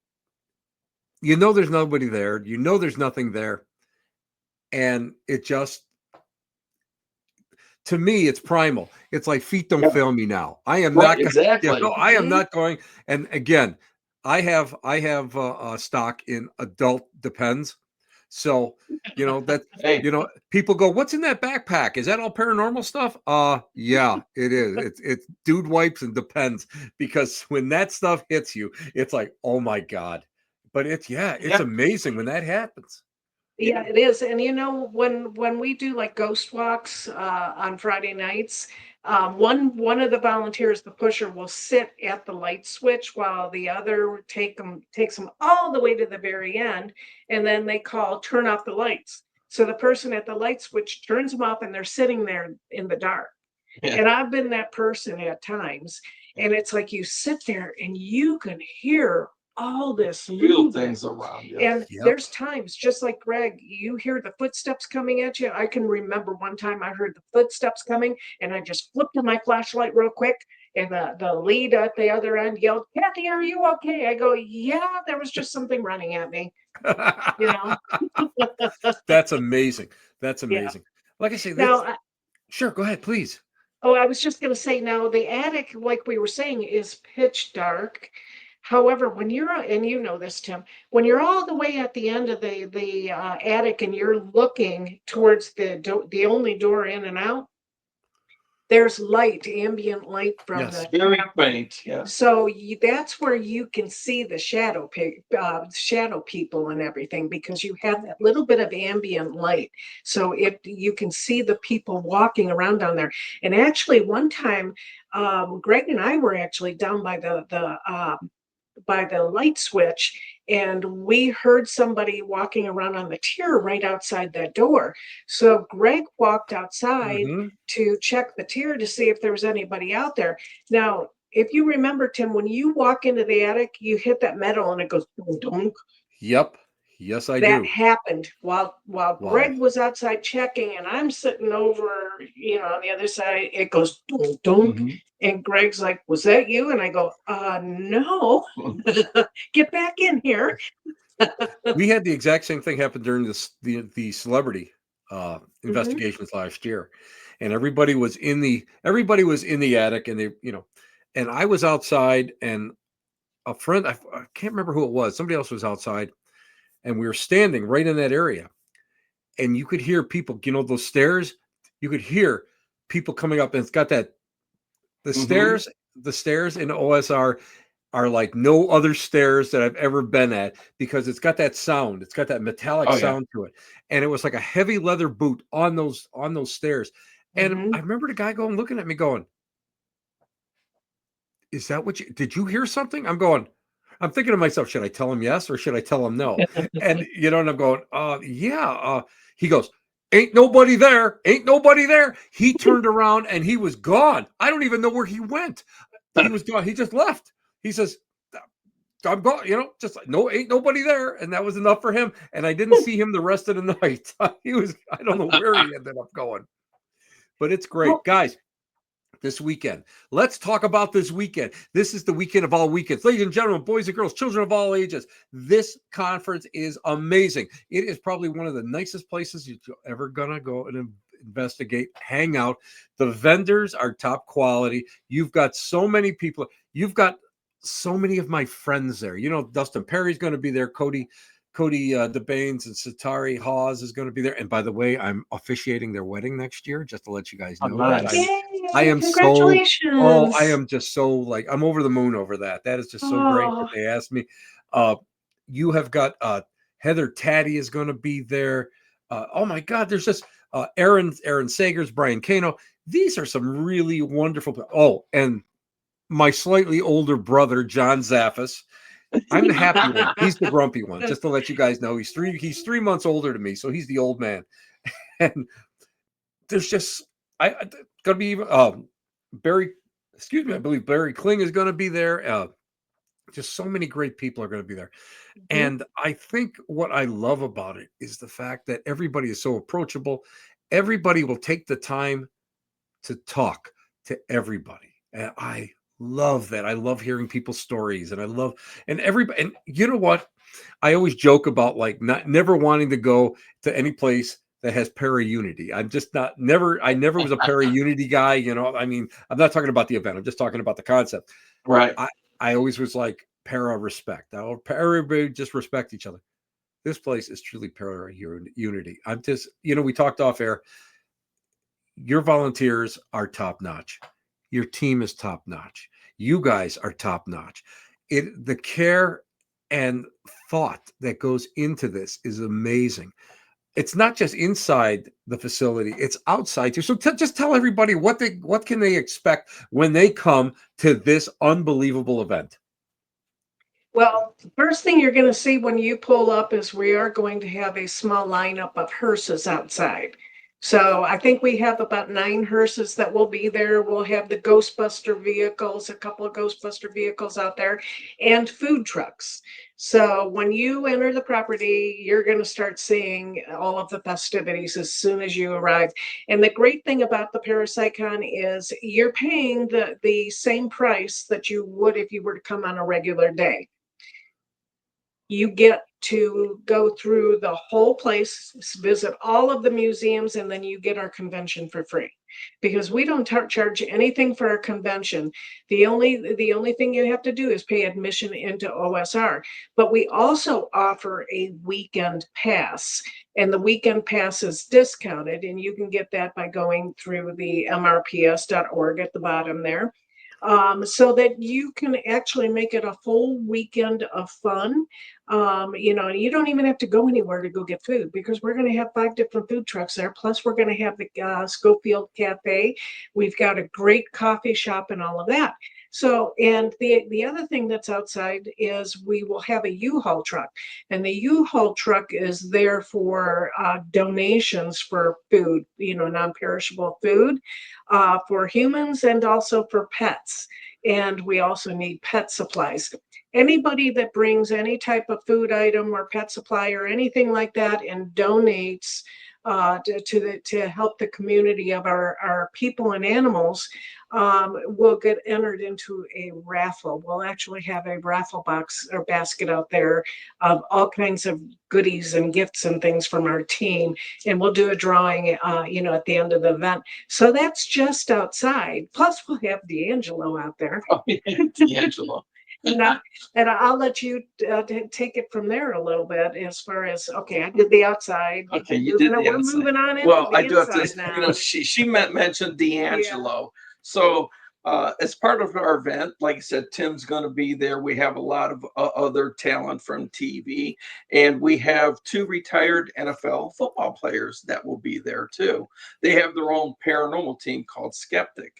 there's nobody there. There's nothing there, and it just. To me, it's primal. It's like feet don't fail me now. I am not exactly. I am not going. And again, I have stock in adult Depends. So, that, Hey, people go, what's in that backpack? Is that all paranormal stuff? Yeah, it is. It's dude wipes and depends, because when that stuff hits you, it's like, oh my God. But it's yeah, amazing when that happens. Yeah, it is. And when we do like ghost walks on Friday nights, one of the volunteers, the pusher, will sit at the light switch while the other takes them all the way to the very end, and then they call turn off the lights. So the person at the light switch turns them off, and they're sitting there in the dark. yeah, And I've been that person at times, and it's like you sit there and you can hear all this real movement. things around you. And Yep. there's times, just like Greg, you hear the footsteps coming at you. I can remember one time I heard the footsteps coming, and I just flipped on my flashlight real quick. And the lead at the other end yelled, Kathy, are you okay? I go, yeah, there was just something running at me, you know? That's amazing. That's Yeah. amazing. Like I say, Now, sure, go ahead, please. oh, I was just going to say now the attic, like we were saying, is pitch dark. However, when you're, and you know this, Tim, when you're all the way at the end of the attic and you're looking towards the only door in and out, there's light, ambient light from Yes. the Very chapel. faint. Yeah. So that's where you can see the shadow people and everything, because you have that little bit of ambient light. So you can see the people walking around down there. And actually, one time, Greg and I were actually down by the light switch, and we heard somebody walking around on the tier right outside that door. So Greg walked outside Hmm. to check the tier to see if there was anybody out there. Now, if you remember, Tim, when you walk into the attic, you hit that metal and it goes dunk, dunk. Yep. Yes, I That do. happened while Wow. Greg was outside checking, and I'm sitting over, on the other side. It goes dunk, dunk. Mhm. And Greg's like, was that you? And I go, no. Get back in here. We had the exact same thing happen during the celebrity Mhm. investigations last year, and everybody was in the attic, and and I was outside, and a friend, I can't remember who it was, somebody else was outside, and we were standing right in that area, and you could hear people, those stairs, you could hear people coming up, and it's got that the Mhm. stairs, the stairs in OSR are like no other stairs that I've ever been at, because it's got that sound. It's got that metallic Oh yeah. sound to it. And it was like a heavy leather boot on those stairs. And I Mhm. remember the guy looking at me going, is that what did you hear something? I'm thinking to myself, should I tell him yes or should I tell him no? And and I'm going, yeah. He goes, ain't nobody there. Ain't nobody there. He turned around and he was gone. I don't even know where he went. He was gone. He just left. He says, I'm going, just like, no, ain't nobody there. And that was enough for him. And I didn't see him the rest of the night. I don't know where he ended up going, but it's great. Oh, Guys, this weekend, let's talk about this weekend. This is the weekend of all weekends. Ladies and gentlemen, boys and girls, children of all ages, this conference is amazing. It is probably one of the nicest places you're ever going to go and investigate, hang out. The vendors are top quality. You've got so many people. You've got so many of my friends there. Dustin Perry's going to be there. Cody DeBaines and Satari Hawes is going to be there. And by the way, I'm officiating their wedding next year, just to let you guys Oh, know that. nice. I yay! am I Congratulations! am just so, like, I'm over the moon over that. That is just so great that Oh, they asked me. Uh, you have got Heather Taddy is going to be there. Oh my God, there's just Aaron Sagers, Brian Kano. These are some really wonderful. Oh, and my slightly older brother, John Zaffis. I'm the happy one. He's the grumpy one. Just to let you guys know, he's 3 months older than me, so he's the old man. And there's just gonna be Barry. Excuse me, I believe Barry Kling is going to be there. Just so many great people are going to be there. mhm. And I think what I love about it is the fact that everybody is so approachable. Everybody will take the time to talk to everybody. And I love that. I love hearing people's stories, and everybody. And you know what? I always joke about, like, never wanting to go to any place that has para-unity. I'm just I never was a para-unity guy. I mean, I'm not talking about the event. I'm just talking about the concept. Right. I always was like para respect. Everybody just respect each other. This place is truly para unity. I'm just, we talked off air. Your volunteers are top notch. Your team is top notch. You guys are top notch. The care and thought that goes into this is amazing. It's not just inside the facility; it's outside too. So just tell everybody what can they expect when they come to this unbelievable event. Well, the first thing you're going to see when you pull up is we are going to have a small lineup of hearses outside. So I think we have about 9 hearses that will be there. We'll have the Ghostbuster vehicles, a couple of Ghostbuster vehicles out there, and food trucks. So when you enter the property, you're going to start seeing all of the festivities as soon as you arrive. And the great thing about the Parapsychon is you're paying the same price that you would if you were to come on a regular day. You get to go through the whole place, visit all of the museums, and then you get our convention for free because we don't charge anything for our convention. The only thing you have to do is pay admission into OSR. But we also offer a weekend pass, and the weekend pass is discounted, and you can get that by going through the mrps.org at the bottom there. So that you can actually make it a full weekend of fun. You don't even have to go anywhere to go get food because we're going to have 5 different food trucks there. Plus, we're going to have the Schofield Cafe. We've got a great coffee shop and all of that. So, and the other thing that's outside is we will have a U-Haul truck, and the U-Haul truck is there for donations for food, non-perishable food for humans and also for pets. And we also need pet supplies. Anybody that brings any type of food item or pet supply or anything like that and donates to help the community of our people and animals will get entered into a raffle. We'll actually have a raffle box or basket out there of all kinds of goodies and gifts and things from our team. And we'll do a drawing, at the end of the event. So that's just outside. Plus, we'll have D'Angelo out there. Oh, yeah, D'Angelo. And I'll let you take it from there a little bit as far as, okay, I did the outside. Okay, you did the We're outside. moving on into Well, the I do have inside to, now. she mentioned D'Angelo. So as part of our event, like I said, Tim's going to be there. We have a lot of other talent from TV, and we have 2 retired NFL football players that will be there too. They have their own paranormal team called Skeptic.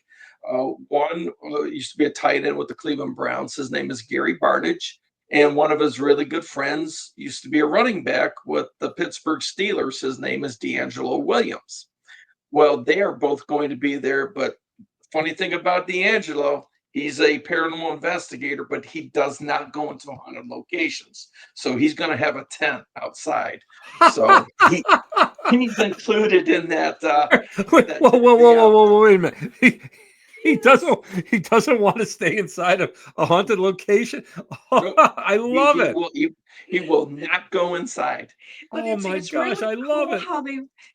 One used to be a tight end with the Cleveland Browns. His name is Gary Bardage. And one of his really good friends used to be a running back with the Pittsburgh Steelers. His name is D'Angelo Williams. Well, they are both going to be there. But funny thing about D'Angelo, he's a paranormal investigator, but he does not go into haunted locations. So he's going to have a tent outside. So he's included in that. Whoa, wait a minute. He doesn't want to stay inside a haunted location. Nope. I love it. He will not go inside. But Oh my it's gosh, really I love it.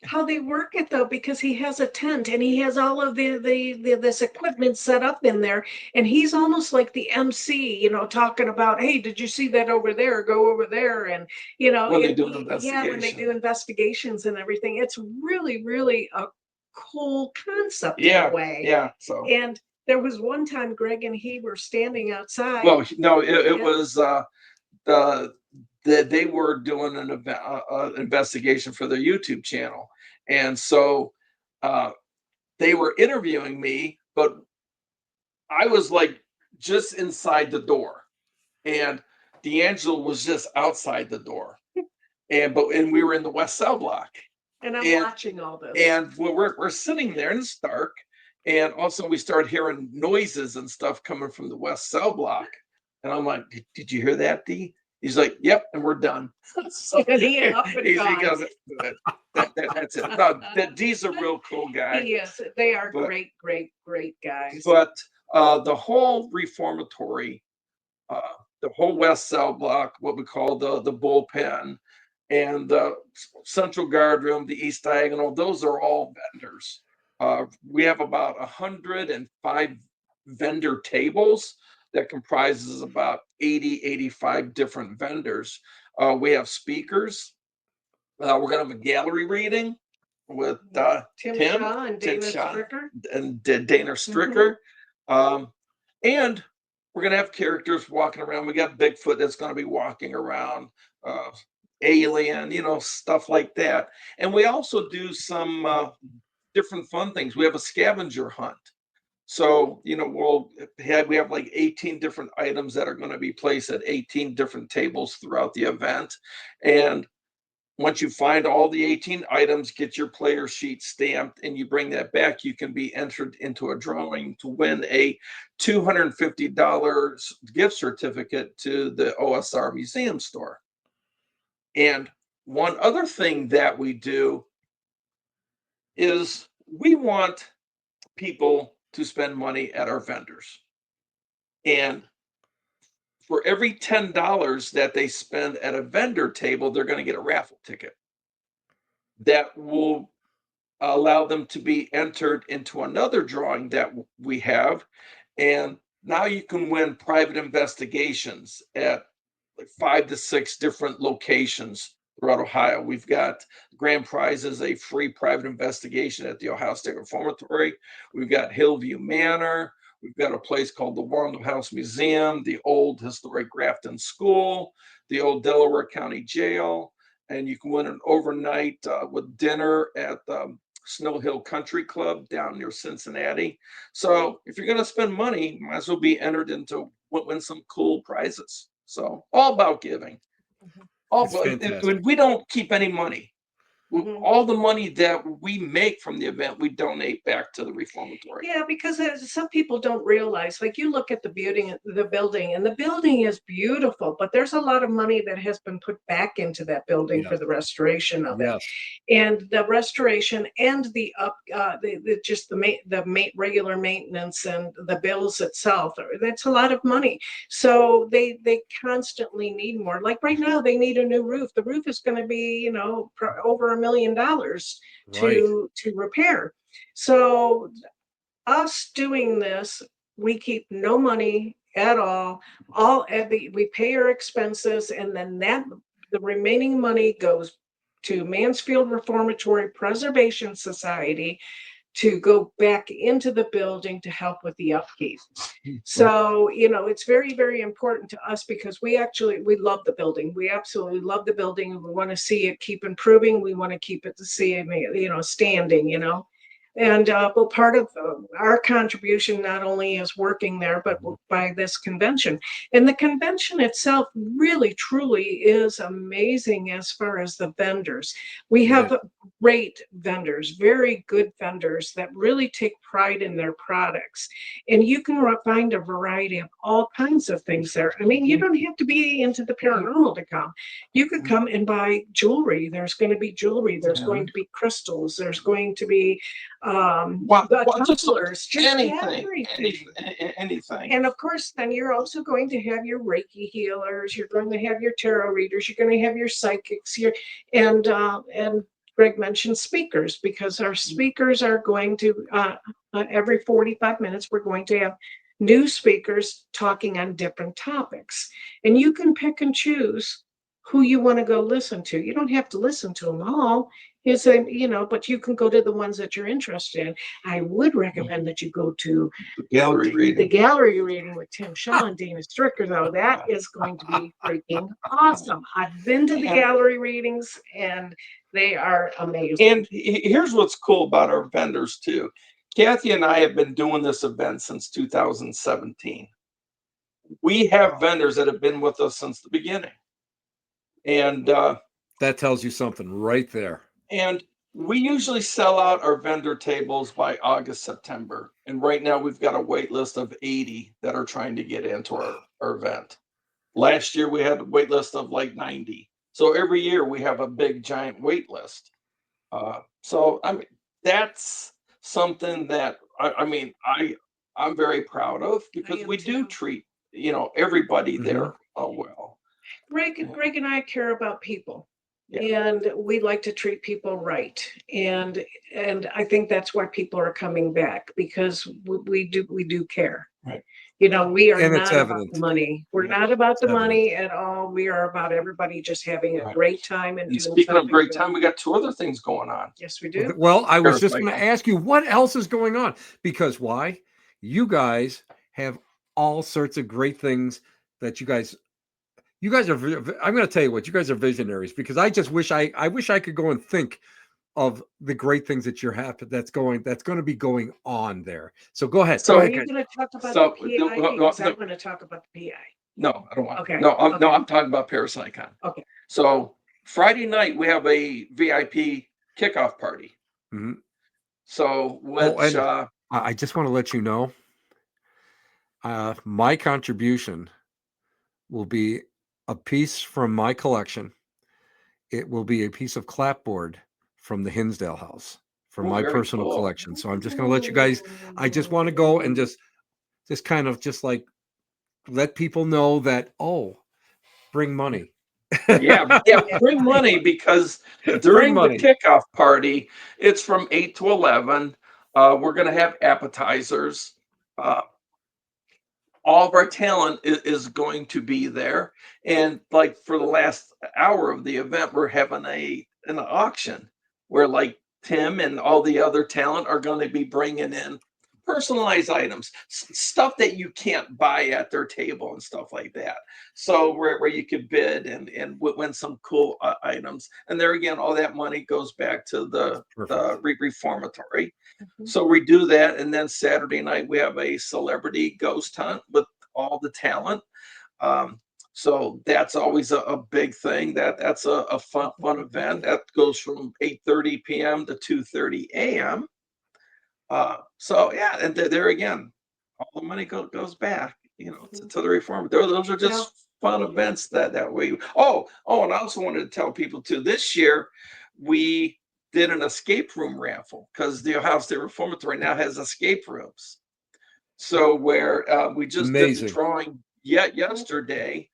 how they work it though, because he has a tent and he has all of this equipment set up in there, and he's almost like the MC, talking about, hey, did you see that over there? Go over there, and When they do an when they investigation. do investigations and everything, it's really, really a cool concept in Yeah, a way. yeah. So And there was one time Greg and he were standing outside. well, no, it Yeah. was they were doing an investigation for their YouTube channel, and so they were interviewing me, but I was like just inside the door, and D'Angelo was just outside the door, and we were in the West Cell block, And I'm and watching all this. and we're sitting there and it's dark, and also we started hearing noises and stuff coming from the West Cell block, and I'm like, did you hear that, D? He's like, yep, and we're done. So And he up and he gone. goes, that's it. No, D's a real cool guy. Yes, they are But- great guys. But the whole Reformatory, the whole West Cell block, what we call the bullpen, and the Central Guard Room, the East Diagonal, those are all vendors. We have about 105 vendor tables that comprises about 85 different vendors. We have speakers. We're going to have a gallery reading with Tim Tim, Shaw and Tim Dana Shaw, Stricker. and Dana Stricker. And we're going to have characters walking around. We got Bigfoot that's going to be walking around, uh, Alien, stuff like that. And we also do some different fun things. We have a scavenger hunt. So, we have like 18 different items that are going to be placed at 18 different tables throughout the event. And once you find all the 18 items, get your player sheet stamped, and you bring that back, you can be entered into a drawing to win a $250 gift certificate to the OSR Museum store. And one other thing that we do is we want people to spend money at our vendors. And for every $10 that they spend at a vendor table, they're going to get a raffle ticket that will allow them to be entered into another drawing that we have. And now you can win private investigations at like 5 to 6 different locations throughout Ohio. We've got grand prize is a free private investigation at the Ohio State Reformatory. We've got Hillview Manor. We've got a place called the Warren House Museum, the old historic Grafton School, the old Delaware County Jail, and you can win an overnight with dinner at the Snow Hill Country Club down near Cincinnati. So if you're going to spend money, might as well be entered into win some cool prizes. So all about giving. It's fantastic. We don't keep any money. All the money that we make from the event, we donate back to the Reformatory. Yeah, because some people don't realize, like you look at the building, and the building is beautiful, but there's a lot of money that has been put back into that building for Yes. the restoration of it. Yes. And the restoration and the regular maintenance and the bills itself, that's a lot of money. So they constantly need more. Like right now, they need a new roof. The roof is going to be, over $1 million Right. to repair. So us doing this, we keep no money at all. We pay our expenses, and then the remaining money goes to Mansfield Reformatory Preservation Society to go back into the building to help with the upkeep. So, it's very, very important to us because we love the building. We absolutely love the building. We want to see it keep improving. We want to keep it to see it, standing, And well, part of our contribution not only is working there, but by this convention. And the convention itself really, truly is amazing as far as the vendors. We have great vendors, very good vendors that really take pride in their products. And you can find a variety of all kinds of things there. I mean, you don't have to be into the paranormal to come. You could come and buy jewelry. There's going to be jewelry. There's going to be crystals. There's going to be tumblers, just anything. And of course, then you're also going to have your Reiki healers. You're going to have your tarot readers. You're going to have your psychics here, and Greg mentioned speakers, because our speakers are going to every 45 minutes we're going to have new speakers talking on different topics, and you can pick and choose who you want to go listen to. You don't have to listen to them all. But you can go to the ones that you're interested in. I would recommend that you go to the gallery reading with Tim Shaw and Dana Stricker, though. That is going to be freaking awesome. I've been to the gallery readings, and they are amazing. And here's what's cool about our vendors too. Kathy and I have been doing this event since 2017. We have vendors that have been with us since the beginning. And that tells you something right there. And we usually sell out our vendor tables by August, September. And right now we've got a wait list of 80 that are trying to get into our event. Last year we had a wait list of like 90. So every year we have a big giant wait list. So I mean, that's something that I'm very proud of, because we do treat everybody there well. Greg and I care about people. And we like to treat people right, and I think that's why people are coming back, because we do care. Right. We are And it's not about the evident. money. We're not about the It's evident. money at all. We are about everybody just having a Right. great time and And doing speaking of something great good. time, we got 2 other things going on. Yes, we do. Well, I was just going to Parasite. ask you what else is going on, because why? You guys have all sorts of great things that you guys are. I'm going to tell you what, you guys are visionaries, because I just wish I wish I could go and think of the great things that that's going to be going on there. So go ahead. So- Are Go ahead, you guys. going to talk about So, the PI? no, Because I no. want to talk about the PI. No, I don't want. Okay, No, okay. I'm talking about ParasiteCon. Okay. So Friday night we have a VIP kickoff party. Mhm. So Oh, which and I just want to let you know, my contribution will be a piece from my collection. It will be a piece of clapboard from the Hinsdale house, from my very personal cool. collection. So I'm just going to let you guys. I just want to go and just kind of just like let people know that, bring money. Yeah, bring money, because Bring during the money. kickoff party, it's from 8 to 11. We're gonna have appetizers. Uh, all of our talent is going to be there, and like for the last hour of the event, we're having an auction where like Tim and all the other talent are going to be bringing in personalized items, stuff that you can't buy at their table and stuff like that. So where you could bid and win some cool items, and there again, all that money goes back to the Perfect. reformatory. Mhm. So we do that, and then Saturday night we have a celebrity ghost hunt with all the talent. Um, so that's always a big thing. That's a fun event that goes from 8:30 p.m. to 2:30 a.m. So yeah, and there again, all the money goes back, to the reform. Those are Now, just fun events that we. And I also wanted to tell people too. This year, we did an escape room raffle, because the Ohio State Reformatory now has escape rooms. So where we just did the Amazing. drawing yet yesterday,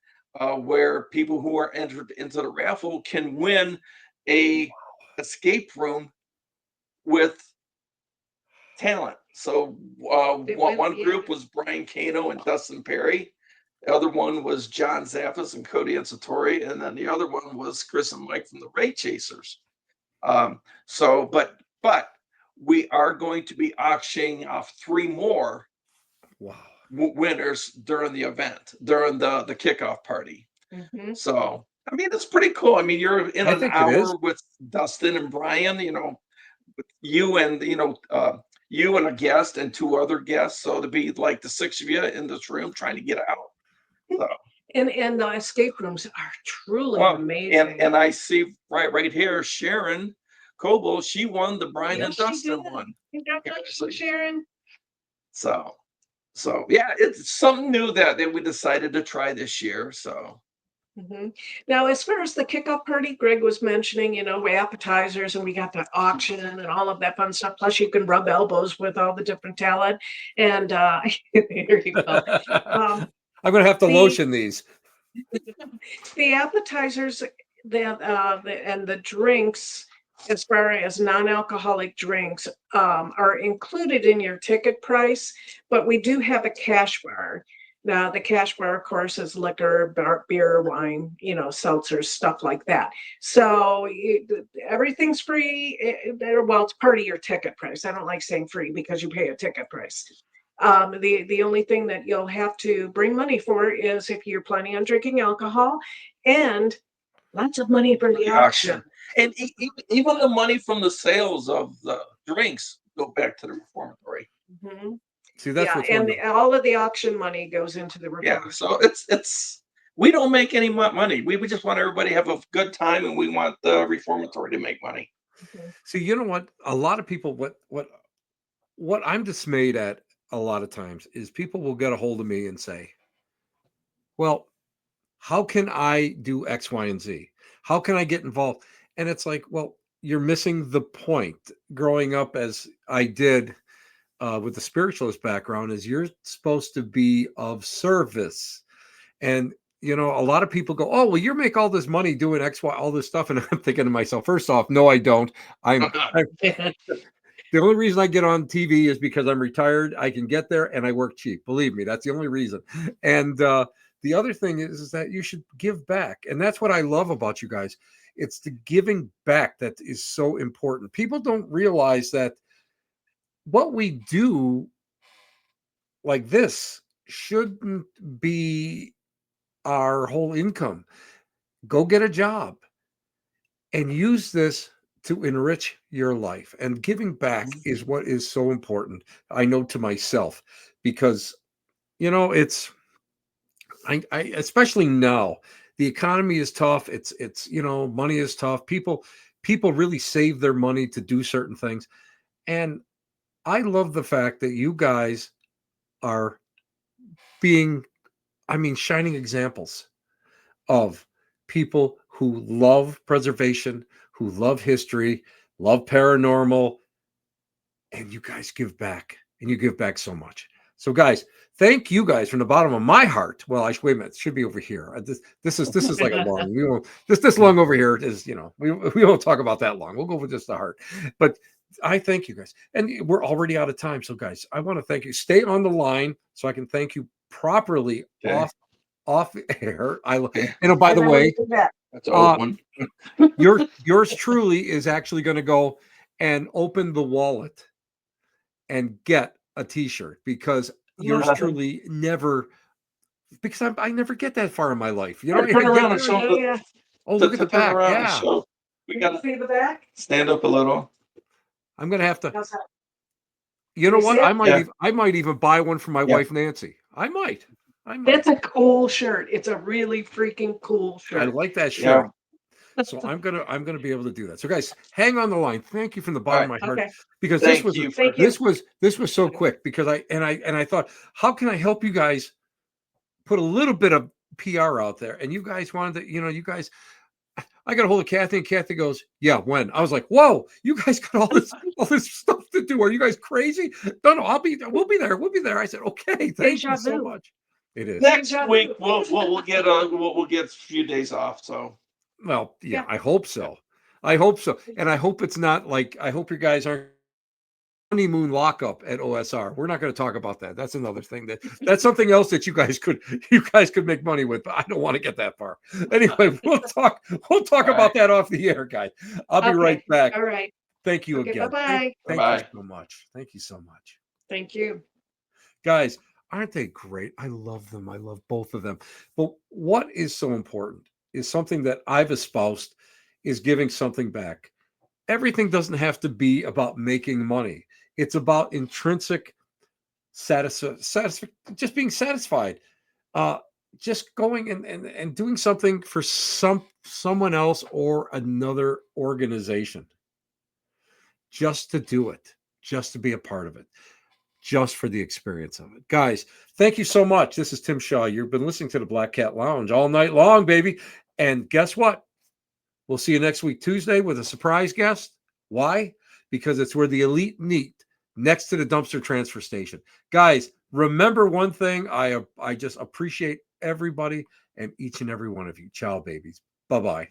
where people who are entered into the raffle can win a escape room with talent. So one group was Brian Cano and Dustin Perry. The other one was John Zaffis and Cody Ensatori, and then the other one was Chris and Mike from the Ray Chasers. But we are going to be auctioning off 3 more Wow. winners during the event, during the kickoff party. mhm. So I mean, it's pretty cool. I mean, you're in I an think it is. hour with Dustin and Brian, with you and you and a guest and 2 other guests, so to be like the 6 of you in this room trying to get out. So, And the escape rooms are truly well, amazing. and I see right here, Sharon Coble, she won the Brian and Yes, she Dustin did. one. Congratulations, Sharon. So yeah, it's something new that we decided to try this year. So Mhm. Now, as far as the kickoff party, Greg was mentioning, appetizers, and we got the auction and all of that fun stuff. Plus, you can rub elbows with all the different talent. And here you go. Um, I'm going to have to the lotion these. the appetizers and the drinks, as far as non-alcoholic drinks, are included in your ticket price, but we do have a cash bar. Now, the cash bar, of course, is liquor, beer, wine, seltzers, stuff like that. So everything's free. Well, it's part of your ticket price. I don't like saying free because you pay a ticket price. The only thing that you'll have to bring money for is if you're planning on drinking alcohol, and lots of money for the the auction. auction, and even the money from the sales of the drinks go back to the reformatory. Mhm. See, that's Yeah, what's and wonderful. all of the auction money goes into the Yeah, reform. so it's we don't make any money. We just want everybody to have a good time, and we want the reformatory to make money. Mhm. See, you know what? A lot of people, what I'm dismayed at a lot of times is people will get a hold of me and say, "Well, how can I do X, Y, and Z? How can I get involved?" And it's like, well, you're missing the point. Growing up as I did with the spiritualist background, is you're supposed to be of service. And a lot of people go, "Oh, well, you make all this money doing X, Y, all this stuff," and I'm thinking to myself, first off, no, I don't. I'm The only reason I get on TV is because I'm retired. I can get there and I work cheap. Believe me, that's the only reason. And the other thing is that you should give back. And that's what I love about you guys. It's the giving back that is so important. People don't realize that what we do like this shouldn't be our whole income. Go get a job and use this to enrich your life. And giving back is what is so important. I know to myself, because it's I especially now, the economy is tough. It's money is tough. People really save their money to do certain things. And I love the fact that you guys are being, shining examples of people who love preservation, who love history, love paranormal, and you guys give back, and you give back so much. So, guys, thank you guys from the bottom of my heart. Well, wait a minute, it should be over here. This is like a long. We won't this long over here is we won't talk about that long. We'll go with just the heart. But I thank you guys, and we're already out of time. So, guys, I want to thank you. Stay on the line so I can thank you properly off air. By the way, that's an old one. yours truly is actually going to go and open the wallet and get a t-shirt, because yours truly never, because I never get that far in my life. Turn around and show them. Oh, look at the back. Yeah. We got to see the back. Stand up a little. I'm going to have to. You know what? I might even buy one for my wife, Nancy. I might. That's a cool shirt. It's a really freaking cool shirt. I like that shirt. Yeah. So I'm gonna be able to do that. So, guys, hang on the line. Thank you from the bottom of my heart, because this was so quick. Because I thought, how can I help you guys put a little bit of PR out there? And you guys wanted to, you guys. I got a hold of Kathy, and Kathy goes, "Yeah, when?" I was like, "Whoa, you guys got all this stuff to do. Are you guys crazy?" No, we'll be there. I said, "Okay, thank you so much." It is next week. We'll get a few days off. So, well, yeah, I hope so. And I hope it's not like, I hope you guys aren't honeymoon lockup at OSR. We're not going to talk about that. That's another thing. That's something else that you guys could make money with, but I don't want to get that far. Anyway, we'll talk about that off the air, guys. I'll be right back. All right. Thank you again. Bye-bye. Thank you so much. Thank you so much. Thank you. Guys, aren't they great? I love them. I love both of them. But what is so important is something that I've espoused, is giving something back. Everything doesn't have to be about making money. It's about intrinsic satisfaction, just being satisfied, just going and doing something for someone else or another organization, just to do it, just to be a part of it, just for the experience of it. Guys, thank you so much. This is Tim Shaw. You've been listening to the Black Cat Lounge all night long, baby. And guess what? We'll see you next week, Tuesday, with a surprise guest. Why? Because it's where the elite meet, next to the dumpster transfer station. Guys, remember one thing. I just appreciate everybody and each and every one of you. Ciao, babies. Bye-bye.